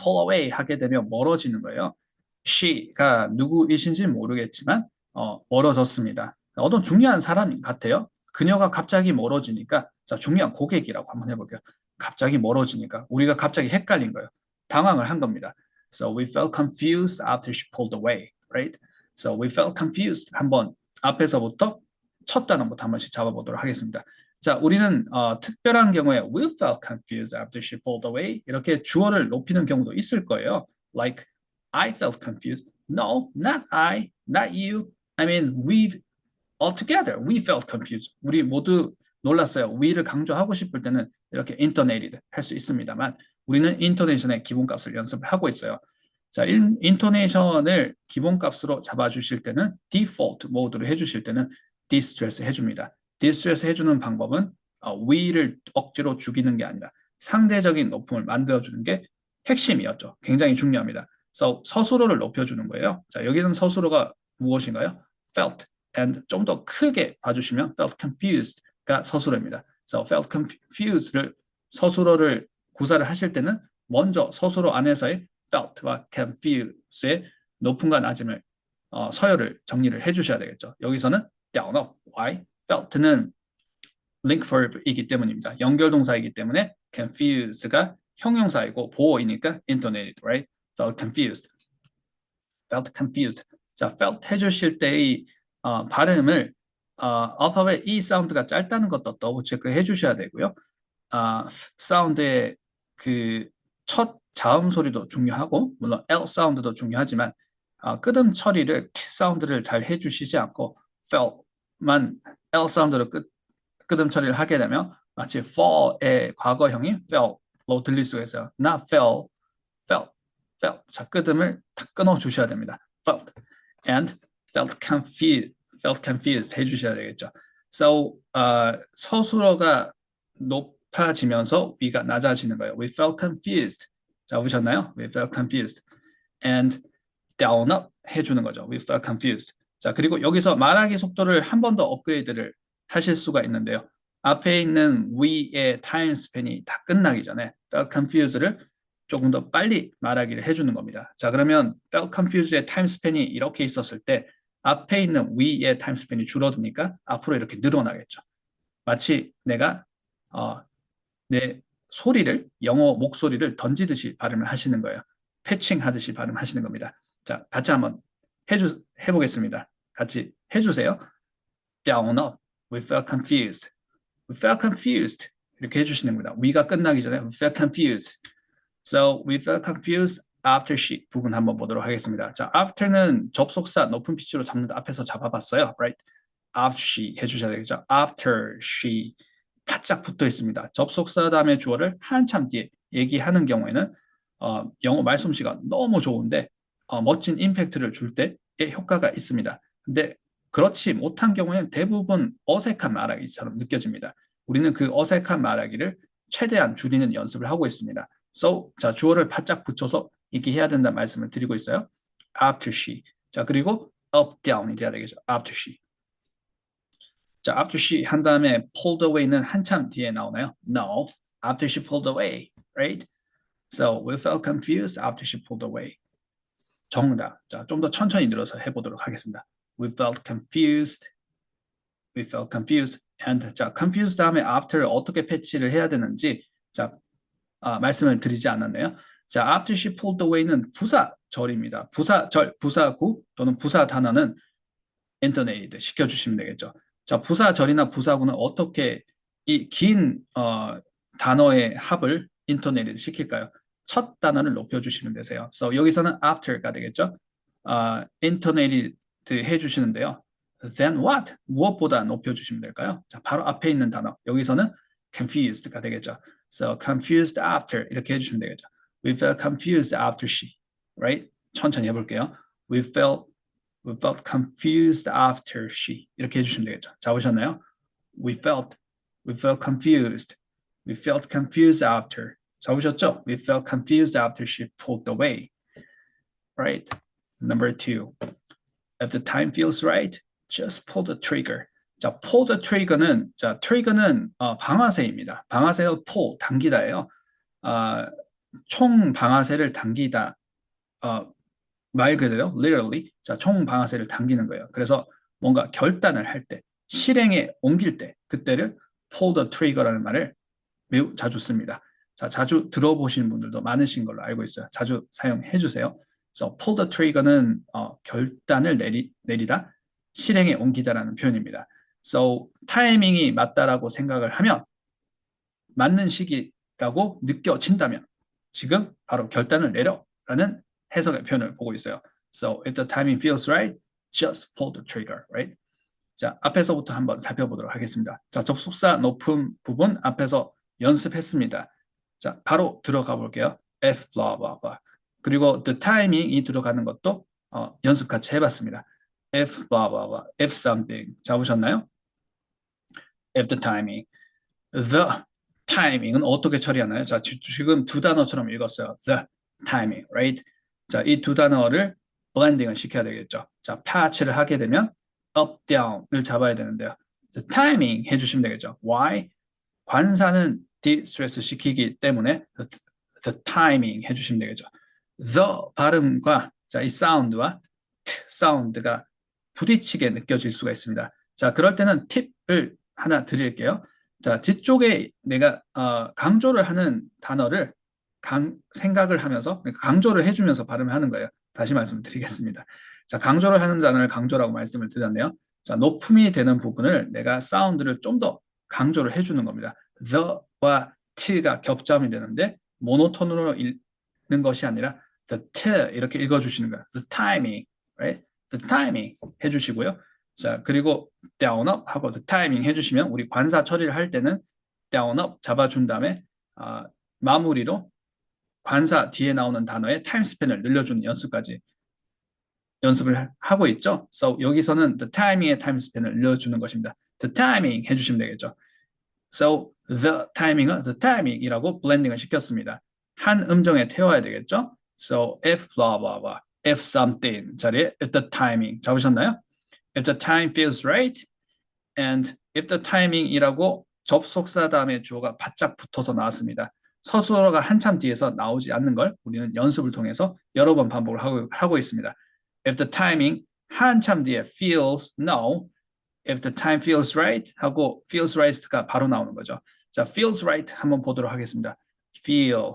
Speaker 1: pull away 하게 되면 멀어지는 거예요. she가 누구이신지 모르겠지만 멀어졌습니다. 어떤 중요한 사람 같아요. 그녀가 갑자기 멀어지니까 자, 중요한 고객이라고 한번 해볼게요. 갑자기 멀어지니까 우리가 갑자기 헷갈린 거예요. 당황을 한 겁니다. So we felt confused after she pulled away, right? So we felt confused. 한번 앞에서부터 첫 단어부터 한 번씩 잡아보도록 하겠습니다. 자, 우리는 특별한 경우에 we felt confused after she pulled away 이렇게 주어를 높이는 경우도 있을 거예요. Like I felt confused. No, not I, not you. I mean, we all together. We felt confused. 우리 모두 놀랐어요. we를 강조하고 싶을 때는 이렇게 intonated 할 수 있습니다만 우리는 intonation의 기본값을 연습을 하고 있어요. 자, intonation을 기본값으로 잡아주실 때는 default 모드로 해주실 때는 distress 해줍니다. distress 해주는 방법은 we를 억지로 죽이는 게 아니라 상대적인 높음을 만들어주는 게 핵심이었죠. 굉장히 중요합니다. So, 서술어를 높여주는 거예요. 자, 여기는 서술어가 무엇인가요? felt and 좀 더 크게 봐주시면 felt confused가 서술어입니다. So, felt confused를 서술어를 구사를 하실 때는 먼저 서술어 안에서의 felt와 confused의 높음과 낮음을 서열을 정리를 해주셔야 되겠죠. 여기서는 down up, why? felt는 link verb이기 때문입니다. 연결동사이기 때문에 confused가 형용사이고 보어이니까 intonated, right? felt confused. felt confused. 자, felt 해주실 때의 발음을 alphabet E 사운드가 짧다는 것도 더블 체크 해주셔야 되고요. 사운드의 그 첫 자음 소리도 중요하고 물론 L 사운드도 중요하지만 끄듬 처리를 사운드를 잘 해주시지 않고 fell만 L 사운드로 끄듬 처리를 하게 되면 마치 fall의 과거형이 fell로 들릴 수가 있어요. Not fell, fell. felt. 자, 끄듬을 탁 끊어 주셔야 됩니다. felt and felt confused 해주셔야 되겠죠. So 서술어가 높아지면서 위가 낮아지는 거예요. We felt confused. 자, 보셨나요? We felt confused. And down up 해주는 거죠. We felt confused. 자, 그리고 여기서 말하기 속도를 한 번 더 업그레이드를 하실 수가 있는데요. 앞에 있는 we의 타임 스팬이 다 끝나기 전에 felt confused를 조금 더 빨리 말하기를 해주는 겁니다. 자, 그러면 felt confused의 타임 스팬이 이렇게 있었을 때 앞에 있는 we의 타임 스팬이 줄어드니까 앞으로 이렇게 늘어나겠죠. 마치 내가 내 소리를 영어 목소리를 던지듯이 발음을 하시는 거예요. 패칭 하듯이 발음하시는 겁니다. 자, 같이 한번 해보겠습니다. 같이 해주세요. Down up. We felt confused. We felt confused. 이렇게 해주시는 겁니다. we가 끝나기 전에 we felt confused. So we felt confused after she 부분 한번 보도록 하겠습니다. 자, after는 접속사 높은 피치로 잡는다. 앞에서 잡아봤어요. Right? After she 해주셔야 되겠죠. After she 바짝 붙어 있습니다. 접속사 다음에 주어를 한참 뒤에 얘기하는 경우에는 영어 말솜씨가 너무 좋은데 멋진 임팩트를 줄 때의 효과가 있습니다. 근데 그렇지 못한 경우에는 대부분 어색한 말하기처럼 느껴집니다. 우리는 그 어색한 말하기를 최대한 줄이는 연습을 하고 있습니다. So, 자, 주어를 바짝 붙여서 얘기해야 된다는 말씀을 드리고 있어요. After she. 자, 그리고 up, down이 돼야 되겠죠. After she. 자, after she 한 다음에 pulled away는 한참 뒤에 나오나요? No. After she pulled away, right? So we felt confused after she pulled away. 정답. 자, 좀 더 천천히 늘어서 해보도록 하겠습니다. We felt confused. We felt confused. And 자, confused 다음에 after를 어떻게 패치를 해야 되는지 자, 말씀을 드리지 않았네요. 자, after she pulled away는 부사절입니다. 부사절, 부사구 또는 부사 단어는 intonate 시켜주시면 되겠죠. 자, 부사절이나 부사구는 어떻게 이 긴 단어의 합을 intonate 시킬까요? 첫 단어를 높여주시면 되세요. So 여기서는 after가 되겠죠. intonate 해주시는데요. Then what? 무엇보다 높여주시면 될까요? 자, 바로 앞에 있는 단어. 여기서는 confused가 되겠죠. So confused after 이렇게 해주시면 되겠죠. We felt confused after she. Right? 천천히 해볼게요. We felt confused after she. 이렇게 해주시면 되겠죠. 자, 보셨나요? We felt confused. We felt confused after. 자, 보셨죠? We felt confused after she pulled away. Right? Number 2. If the time feels right, just pull the trigger. 자, pull the trigger는 자, trigger는 방아쇠입니다. 방아쇠가 pull, 당기다예요. 총 방아쇠를 당기다. 말 그대로 literally 자, 총 방아쇠를 당기는 거예요. 그래서 뭔가 결단을 할 때, 실행에 옮길 때 그때를 pull the trigger라는 말을 매우 자주 씁니다. 자, 자주 들어보시는 분들도 많으신 걸로 알고 있어요. 자주 사용해 주세요. So pull the trigger는 결단을 내리다, 실행에 옮기다라는 표현입니다. So 타이밍이 맞다라고 생각을 하면 맞는 시기라고 느껴진다면 지금 바로 결단을 내려라는 해석의 표현을 보고 있어요. So if the timing feels right, just pull the trigger, right? 자, 앞에서부터 한번 살펴보도록 하겠습니다. 자, 접속사 높은 부분 앞에서 연습했습니다. 자, 바로 들어가 볼게요. F blah blah blah. 그리고 the timing이 들어가는 것도 연습 같이 해봤습니다. F blah blah blah. F something. 잡으셨나요? F the timing. The timing은 어떻게 처리하나요? 자, 지금 두 단어처럼 읽었어요. The timing, right? 자, 이 두 단어를 블렌딩을 시켜야 되겠죠. 자, patch를 하게 되면 up, down을 잡아야 되는데요. The timing 해주시면 되겠죠. Why? 관사는 디스트레스 시키기 때문에 the timing 해주시면 되겠죠. The 발음과 자, 이 사운드와 사운드가 부딪히게 느껴질 수가 있습니다. 자, 그럴 때는 팁을 하나 드릴게요. 자, 뒤쪽에 내가 강조를 하는 단어를 생각을 하면서 강조를 해주면서 발음을 하는 거예요. 다시 말씀드리겠습니다. 자, 강조를 하는 단어를 강조라고 말씀을 드렸네요. 자, 높음이 되는 부분을 내가 사운드를 좀 더 강조를 해주는 겁니다. the와 t가 격자음이 되는데 모노톤으로 읽는 것이 아니라 the t 이렇게 읽어주시는 거예요. The timing, right? The timing 해주시고요. 자, 그리고 down up 하고 the timing 해주시면 우리 관사 처리를 할 때는 down up 잡아준 다음에 마무리로 관사 뒤에 나오는 단어의 타임 스팬을 늘려주는 연습까지 연습을 하고 있죠. So 여기서는 the timing의 타임 스팬을 늘려주는 것입니다. The timing 해주시면 되겠죠. So the timing은 the timing이라고 블렌딩을 시켰습니다. 한 음정에 태워야 되겠죠. So if blah blah blah, if something 자리에 if the timing 잡으셨나요? If the time feels right and if the timing이라고 접속사 다음에 주어가 바짝 붙어서 나왔습니다. 서술어가 한참 뒤에서 나오지 않는 걸 우리는 연습을 통해서 여러 번 반복을 하고 있습니다. If the timing 한참 뒤에 feels no, if the time feels right 하고 feels right가 바로 나오는 거죠. 자, feels right 한번 보도록 하겠습니다. feel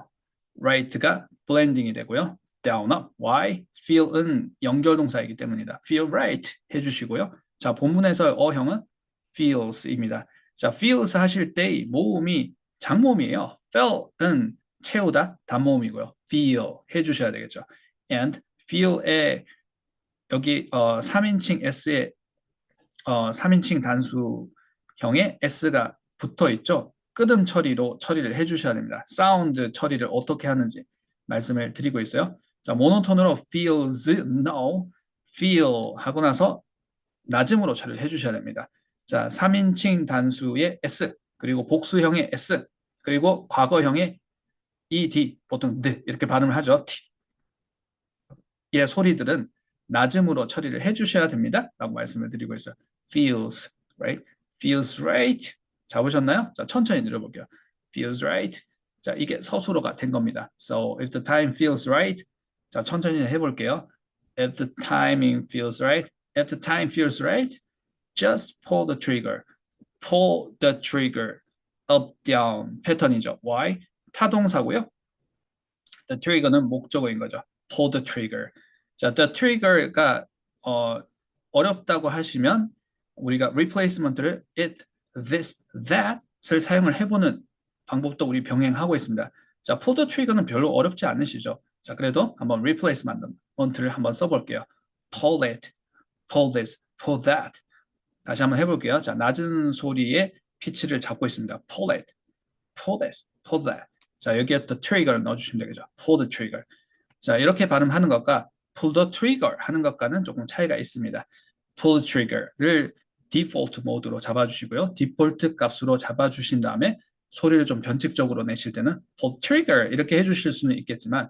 Speaker 1: right가 blending이 되고요. down up. Why? feel은 연결동사이기 때문이다. feel right 해주시고요. 자, 본문에서 어형은 feels입니다. 자, feels 하실 때 모음이 장모음이에요. fell은 채우다 단모음이고요. feel 해주셔야 되겠죠. and feel에 여기 3인칭 s에 3인칭 단수형에 s가 붙어 있죠. 끄듬 처리로 처리를 해주셔야 됩니다. 사운드 처리를 어떻게 하는지 말씀을 드리고 있어요. 자, 모노톤으로 feels no, feel 하고 나서 낮음으로 처리를 해주셔야 됩니다. 자, 3인칭 단수의 s, 그리고 복수형의 s, 그리고 과거형의 ed, 보통 드 이렇게 발음을 하죠. t의 소리들은 낮음으로 처리를 해주셔야 됩니다. 라고 말씀을 드리고 있어요. feels, right? feels right. 잡으셨나요? 자, 천천히 늘려볼게요. feels right. 자, 이게 서술어가 된 겁니다. So, if the time feels right. 자, 천천히 해볼게요. If the timing feels right. If the time feels right. Just pull the trigger. Pull the trigger. Up, down 패턴이죠. Why? 타동사고요. The trigger는 목적어인 거죠. Pull the trigger. 자, the trigger가 어렵다고 하시면 우리가 replacement를 it, this, that을 사용을 해보는 방법도 우리 병행하고 있습니다. 자, pull the trigger는 별로 어렵지 않으시죠? 자, 그래도 한번 replacement를 한번 써볼게요. pull it, pull this, pull that. 다시 한번 해볼게요. 자, 낮은 소리의 피치를 잡고 있습니다. pull it, pull this, pull that. 자, 여기에 또 trigger를 넣어주시면 되겠죠. pull the trigger. 자, 이렇게 발음하는 것과 pull the trigger 하는 것과는 조금 차이가 있습니다. pull the trigger를 디폴트 모드로 잡아주시고요. 디폴트 값으로 잡아주신 다음에 소리를 좀 변칙적으로 내실 때는 pull trigger 이렇게 해주실 수는 있겠지만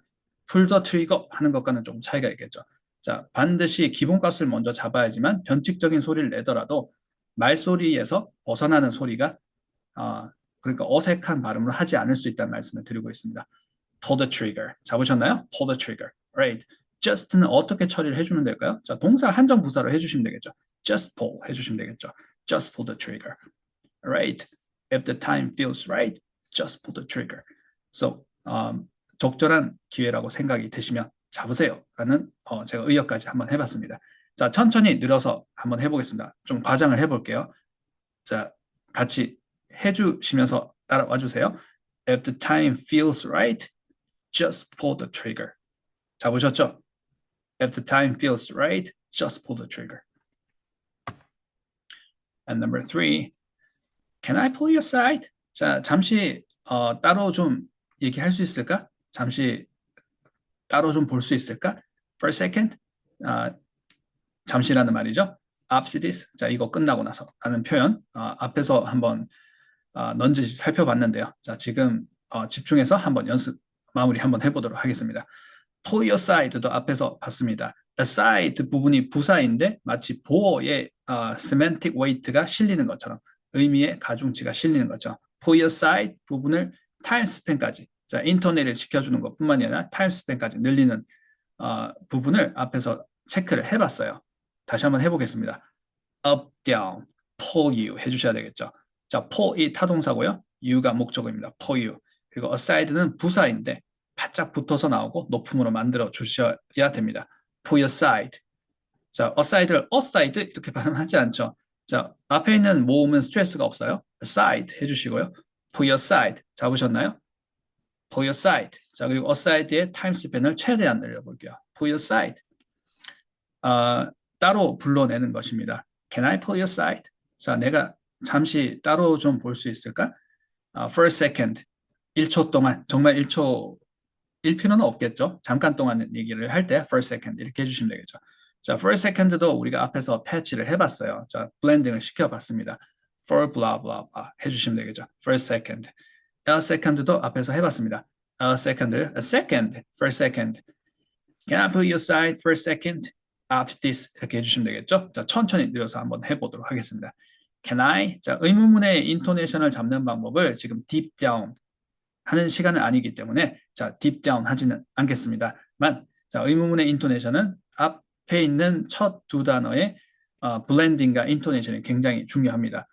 Speaker 1: pull the trigger 하는 것과는 조금 차이가 있겠죠. 자, 반드시 기본값을 먼저 잡아야지만 변칙적인 소리를 내더라도 말소리에서 벗어나는 소리가 그러니까 어색한 발음을 하지 않을 수 있다는 말씀을 드리고 있습니다. pull the trigger. 잡으셨나요? pull the trigger. Right. just는 어떻게 처리를 해주면 될까요? 자, 동사 한정 부사로 해주시면 되겠죠. just pull 해주시면 되겠죠. just pull the trigger. Right. If the time feels right, just pull the trigger. So, 적절한 기회라고 생각이 되시면 잡으세요. 라는 제가 의역까지 한번 해봤습니다. 자, 천천히 늘어서 한번 해보겠습니다. 좀 과장을 해볼게요. 자, 같이 해주시면서 따라와 주세요. If the time feels right, just pull the trigger. 잡으셨죠? If the time feels right, just pull the trigger. And number 3, can I pull your side? 자, 잠시 따로 좀 얘기할 수 있을까? 잠시 따로 좀 볼 수 있을까? For a second. 잠시라는 말이죠. After this. 자, 이거 끝나고 나서 라는 표현 앞에서 한번 넌지시 살펴봤는데요. 자, 지금 집중해서 한번 연습 마무리 한번 해보도록 하겠습니다. pull your side도 앞에서 봤습니다. aside 부분이 부사인데 마치 보어의 semantic weight가 실리는 것처럼 의미의 가중치가 실리는 거죠. pull your side 부분을 time span까지 자, 인터넷을 지켜주는 것뿐만이 아니라 time span까지 늘리는 부분을 앞에서 체크를 해봤어요. 다시 한번 해보겠습니다. up, down, pull you 해주셔야 되겠죠. 자, pull이 타동사고요. you가 목적어입니다. pull you. 그리고 aside는 부사인데 바짝 붙어서 나오고 높음으로 만들어 주셔야 됩니다. pull your side. 자, aside를 aside 이렇게 발음하지 않죠. 자, 앞에 있는 모음은 스트레스가 없어요. aside 해주시고요. pull your side 잡으셨나요? pull your side. 자, 그리고 aside의 타임 스팬을 최대한 늘려볼게요. pull your side. 따로 불러내는 것입니다. Can I pull your side? 자, 내가 잠시 따로 좀 볼 수 있을까? For a second. 1초 동안, 정말 1초 일 필요는 없겠죠. 잠깐 동안 얘기를 할 때 for a second 이렇게 해주시면 되겠죠. 자, for a second도 우리가 앞에서 패치를 해봤어요. 자, 블렌딩을 시켜봤습니다. for blah blah blah 해주시면 되겠죠. for a second. a second도 앞에서 해봤습니다. a second, for a second. Can I put you aside for a second? After this 이렇게 해주시면 되겠죠. 자, 천천히 늘려서 한번 해보도록 하겠습니다. Can I? 자, 의문문의 인토네이션을 잡는 방법을 지금 deep down 하는 시간은 아니기 때문에 자, deep down 하지는 않겠습니다만 자, 의문문의 인토네이션은 앞에 있는 첫 두 단어의 블렌딩과 인토네이션이 굉장히 중요합니다.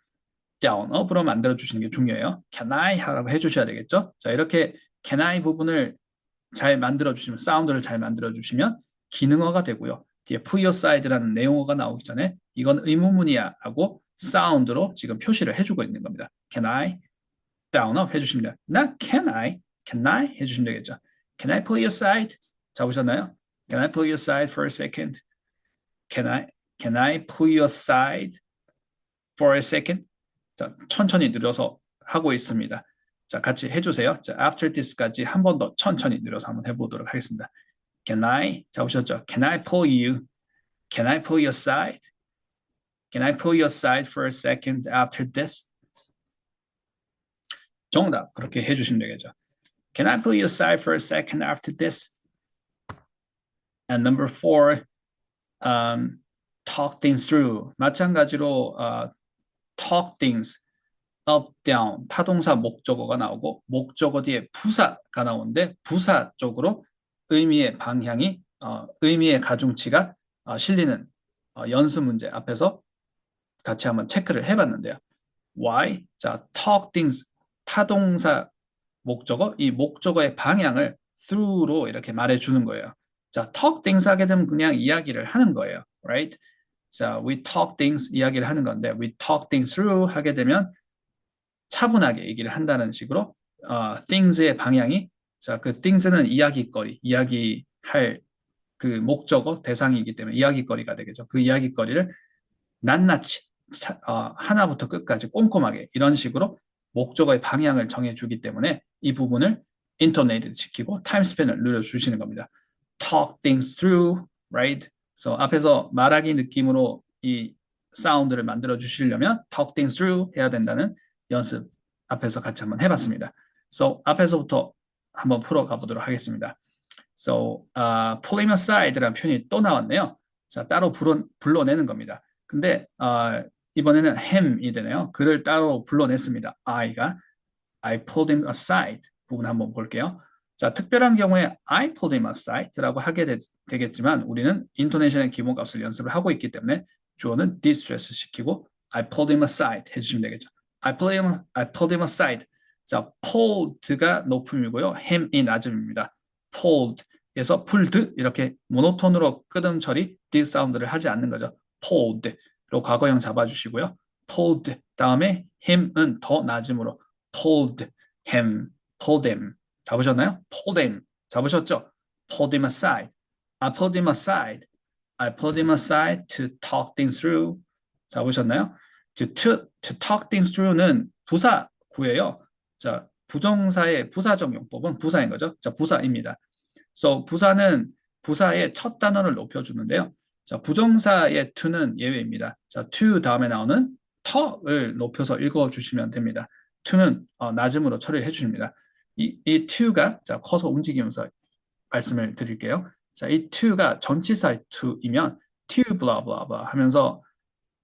Speaker 1: down, up으로 만들어 주시는 게 중요해요. Can I? 하라고 해주셔야 되겠죠. 자, 이렇게 can I 부분을 잘 만들어 주시면 사운드를 잘 만들어 주시면 기능어가 되고요. 뒤에 put your side라는 내용어가 나오기 전에 이건 의문문이야 하고 사운드로 지금 표시를 해주고 있는 겁니다. Can I? down up 해주시면 돼요. not can I 해주시면 되겠죠. Can I pull your side? 잡으셨나요? Can I pull your side for a second? Can I pull your side for a second? 자, 천천히 늘려서 하고 있습니다. 자, 같이 해주세요. 자, after this까지 한 번 더 천천히 늘려서 한번 해보도록 하겠습니다. Can I? 잡으셨죠? Can I pull you? Can I pull your side? Can I pull your side for a second after this? 정답 그렇게 해주시면 되겠죠. Can I pull your side for a second after this? And number 4, talk things through. 마찬가지로 talk things up, down, 타동사 목적어가 나오고 목적어 뒤에 부사가 나오는데 부사 쪽으로 의미의 방향이 의미의 가중치가 실리는 연습 문제 앞에서 같이 한번 체크를 해봤는데요. Why? 자, talk things 타동사 목적어 이 목적어의 방향을 through로 이렇게 말해주는 거예요. 자, talk things 하게 되면 그냥 이야기를 하는 거예요, right? 자, we talk things 이야기를 하는 건데 we talk things through 하게 되면 차분하게 얘기를 한다는 식으로 things의 방향이 자, 그 things는 이야기거리, 이야기할 그 목적어 대상이기 때문에 이야기거리가 되겠죠. 그 이야기거리를 낱낱이 하나부터 끝까지 꼼꼼하게 이런 식으로 목적어의 방향을 정해주기 때문에 이 부분을 인터네이트 시키고 타임스팬을 늘려주시는 겁니다. Talk things through, right? So 앞에서 말하기 느낌으로 이 사운드를 만들어 주시려면 talk things through 해야 된다는 연습 앞에서 같이 한번 해봤습니다. So 앞에서부터 한번 풀어가 보도록 하겠습니다. So pulling aside라는 표현이 또 나왔네요. 자, 따로 불러내는 겁니다. 근데 이번에는 ham이 되네요. 그를 따로 불러냈습니다. I pulled him aside 부분 한번 볼게요. 자, 특별한 경우에 I pulled him aside라고 하게 되겠지만 우리는 인토네이션의 기본값을 연습을 하고 있기 때문에 주어는 distress 시키고 I pulled him aside 해주시면 되겠죠. I pulled him aside. 자, pulled가 높음이고요. ham이 낮음입니다. pulled에서 pulled 이렇게 모노톤으로 끄듬 처리 d 사운드를 하지 않는 거죠. pulled로 과거형 잡아주시고요. pulled 다음에 him은 더 낮음으로 pulled him 잡으셨나요? pulled him 잡으셨죠? pulled him aside. I pulled him aside. I pulled him aside to talk things through. 잡으셨나요? to talk things through는 부사구예요. 자, 부정사의 부사적 용법은 부사인 거죠. 자, 부사입니다. So 부사는 부사의 첫 단어를 높여주는데요. 자, 부정사의 to는 예외입니다. 자, to 다음에 나오는 터를 높여서 읽어주시면 됩니다. to는 낮음으로 처리를 해주십니다. 이 to가 자, 커서 움직이면서 말씀을 드릴게요. 자, 이 to가 전치사의 to이면 to blah blah blah 하면서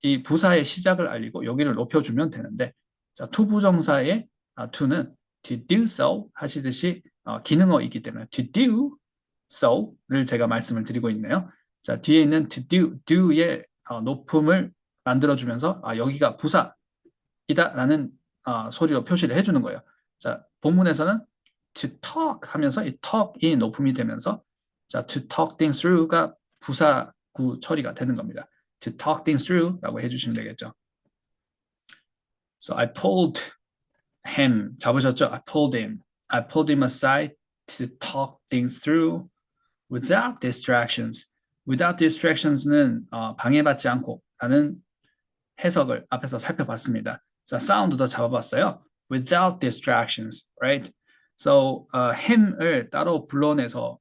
Speaker 1: 이 부사의 시작을 알리고 여기를 높여주면 되는데 자, to 부정사의 to는 to do so 하시듯이 기능어이기 때문에 to do so를 제가 말씀을 드리고 있네요. 자, 뒤에 있는 to do의 높음을 만들어주면서 여기가 부사이다라는 소리로 표시를 해주는 거예요. 자, 본문에서는 to talk 하면서 이 talk이 높음이 되면서 자, to talk things through가 부사구 처리가 되는 겁니다. to talk things through라고 해주시면 되겠죠. So I pulled him 잡으셨죠? I pulled him aside to talk things through without distractions. without distractions는 방해받지 않고 라는 해석을 앞에서 살펴봤습니다. 자, 사운드도 잡아봤어요. without distractions, right? So, him을 따로 불러내서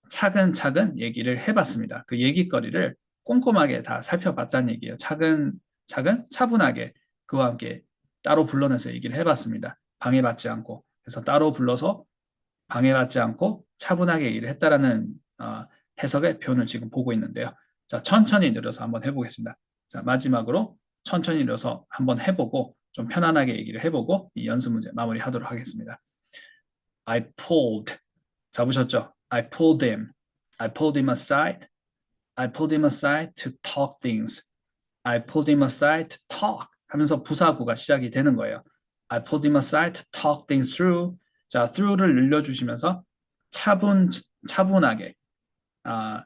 Speaker 1: 차근차근 얘기를 해봤습니다. 그 얘기거리를 꼼꼼하게 다 살펴봤다는 얘기예요. 차근차근 차분하게 그와 함께 따로 불러내서 얘기를 해봤습니다. 방해받지 않고. 그래서 따로 불러서 방해받지 않고 차분하게 얘기를 했다라는 해석의 표현을 지금 보고 있는데요. 자, 천천히 늘어서 한번 해보겠습니다. 자, 마지막으로 천천히 늘어서 한번 해보고 좀 편안하게 얘기를 해보고 이 연습 문제 마무리하도록 하겠습니다. I pulled. 잡으셨죠? I pulled him. I pulled him aside. I pulled him aside to talk things. I pulled him aside to talk 하면서 부사구가 시작이 되는 거예요. I pulled him aside to talk things through. 자, through를 늘려주시면서 차분하게, 아,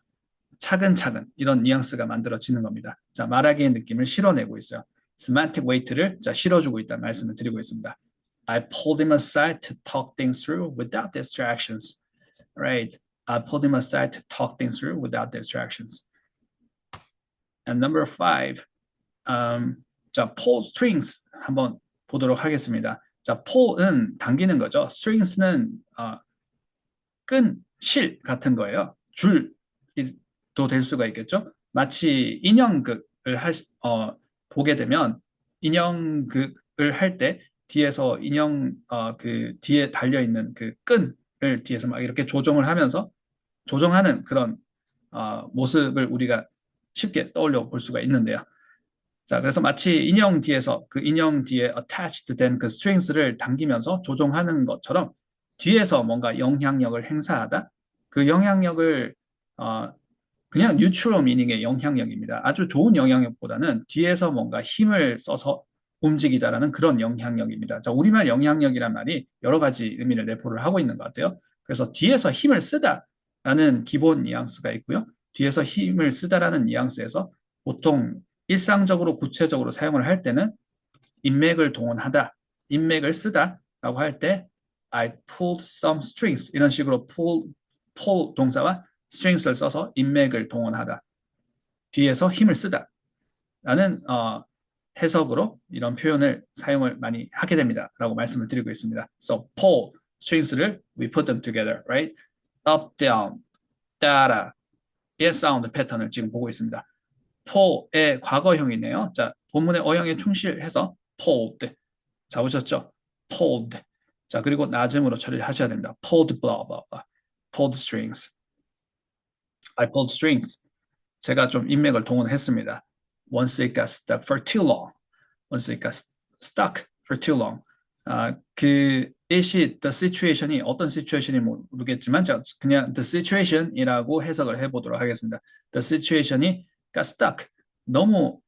Speaker 1: 차근차근 이런 뉘앙스가 만들어지는 겁니다. 자, 말하기의 느낌을 실어내고 있어요. semantic weight를 자, 실어주고 있다는 말씀을 드리고 있습니다. I pulled him aside to talk things through without distractions. Right. I pulled him aside to talk things through without distractions. And number five, 자, pull strings 한번 보도록 하겠습니다. 자, pull은 당기는 거죠. strings는 끈, 실 같은 거예요. 줄도 될 수가 있겠죠. 마치 인형극을 보게 되면 인형극을 할 때 뒤에서 인형 그 뒤에 달려 있는 그 끈을 뒤에서 막 이렇게 조정을 하면서 조정하는 그런 모습을 우리가 쉽게 떠올려 볼 수가 있는데요. 자, 그래서 마치 인형 뒤에서 그 인형 뒤에 attached 된 그 strings를 당기면서 조종하는 것처럼 뒤에서 뭔가 영향력을 행사하다. 그 영향력을 그냥 neutral meaning의 영향력입니다. 아주 좋은 영향력보다는 뒤에서 뭔가 힘을 써서 움직이다라는 그런 영향력입니다. 자, 우리말 영향력이란 말이 여러 가지 의미를 내포를 하고 있는 것 같아요. 그래서 뒤에서 힘을 쓰다라는 기본 뉘앙스가 있고요. 뒤에서 힘을 쓰다라는 뉘앙스에서 보통 일상적으로 구체적으로 사용을 할 때는 인맥을 동원하다, 인맥을 쓰다라고 할 때 I pulled some strings 이런 식으로 pull 동사와 strings를 써서 인맥을 동원하다, 뒤에서 힘을 쓰다 라는 해석으로 이런 표현을 사용을 많이 하게 됩니다. 라고 말씀을 드리고 있습니다. So pull strings를 we put them together, right? up, down, 따라 의 사운드 패턴을 지금 보고 있습니다. pull의 과거형이네요. 자, 본문의 어형에 충실해서 pulled 잡으셨죠? pulled. 자, 그리고 낮음으로 처리를 하셔야 됩니다. pulled blah blah blah. pulled strings. I pulled strings. 제가 좀 인맥을 동원했습니다. Once it got stuck for too long. Once it got stuck for too long. 그 it이 the situation이 어떤 situation이 모르겠지만 제가 그냥 the situation이라고 해석을 해보도록 하겠습니다. The situation이 got stuck. 너무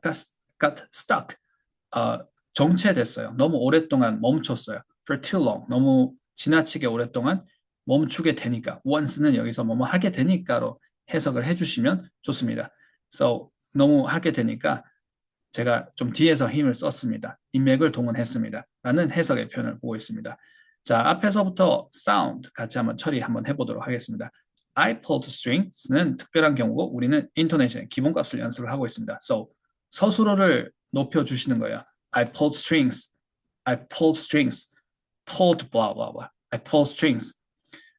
Speaker 1: got stuck. 정체됐어요. 너무 오랫동안 멈췄어요. For too long. 너무 지나치게 오랫동안 멈추게 되니까. once는 여기서 뭐뭐 하게 되니까로 해석을 해주시면 좋습니다. So 너무 하게 되니까 제가 좀 뒤에서 힘을 썼습니다. 인맥을 동원했습니다. 라는 해석의 표현을 보고 있습니다. 자, 앞에서부터 sound 같이 한번 처리 한번 해보도록 하겠습니다. I pulled strings는 특별한 경우고 우리는 intonation 기본값을 연습을 하고 있습니다. So 서술어를 높여주시는 거예요. I pulled strings. I pulled strings. pulled blah blah blah. I pulled strings.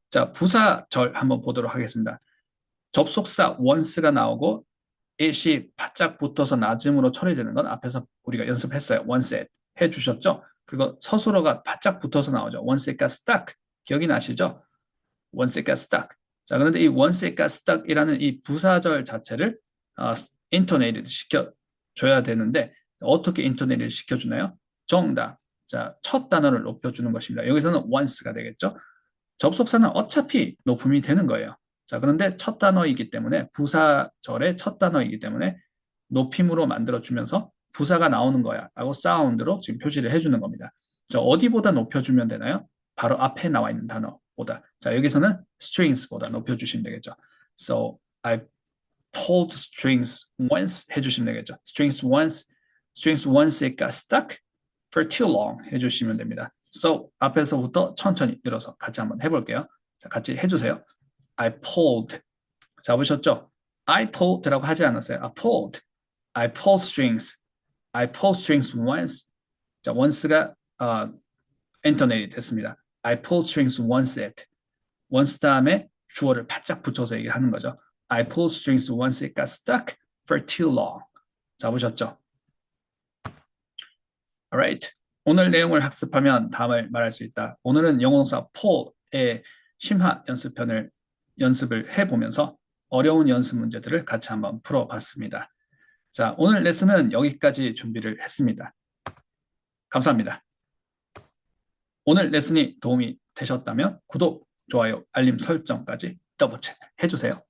Speaker 1: 자, 부사절 한번 보도록 하겠습니다. 접속사 once가 나오고 it이 바짝 붙어서 낮음으로 처리되는 건 앞에서 우리가 연습했어요. once it 해주셨죠? 그리고 서술어가 바짝 붙어서 나오죠. once it got stuck. 기억이 나시죠? once it got stuck. 자, 그런데 이 once it got stuck이라는 이 부사절 자체를 intonated 시켜줘야 되는데 어떻게 intonated 시켜주나요? 정답. 자, 첫 단어를 높여주는 것입니다. 여기서는 once가 되겠죠? 접속사는 어차피 높음이 되는 거예요. 자, 그런데 첫 단어이기 때문에 부사절의 첫 단어이기 때문에 높임으로 만들어주면서 부사가 나오는 거야 라고 사운드로 지금 표시를 해주는 겁니다. 자, 어디보다 높여주면 되나요? 바로 앞에 나와 있는 단어보다. 자, 여기서는 strings보다 높여주시면 되겠죠. So, I pulled strings once 해주시면 되겠죠. strings once it got stuck for too long 해주시면 됩니다. So, 앞에서부터 천천히 늘어서 같이 한번 해볼게요. 자, 같이 해주세요. I pulled. 잡으셨죠? I pulled라고 하지 않았어요. I pulled. I pulled strings. I pulled strings once. 자, once가 intonated 됐습니다. I pulled strings once it. once 다음에 주어를 바짝 붙여서 얘기하는 거죠. I pulled strings once it got stuck for too long. 잡으셨죠? Alright. 오늘 내용을 학습하면 다음을 말할 수 있다. 오늘은 영어동사 pull의 심화 연습을 해보면서 어려운 연습 문제들을 같이 한번 풀어봤습니다. 자, 오늘 레슨은 여기까지 준비를 했습니다. 감사합니다. 오늘 레슨이 도움이 되셨다면 구독, 좋아요, 알림 설정까지 더블 체크 해주세요.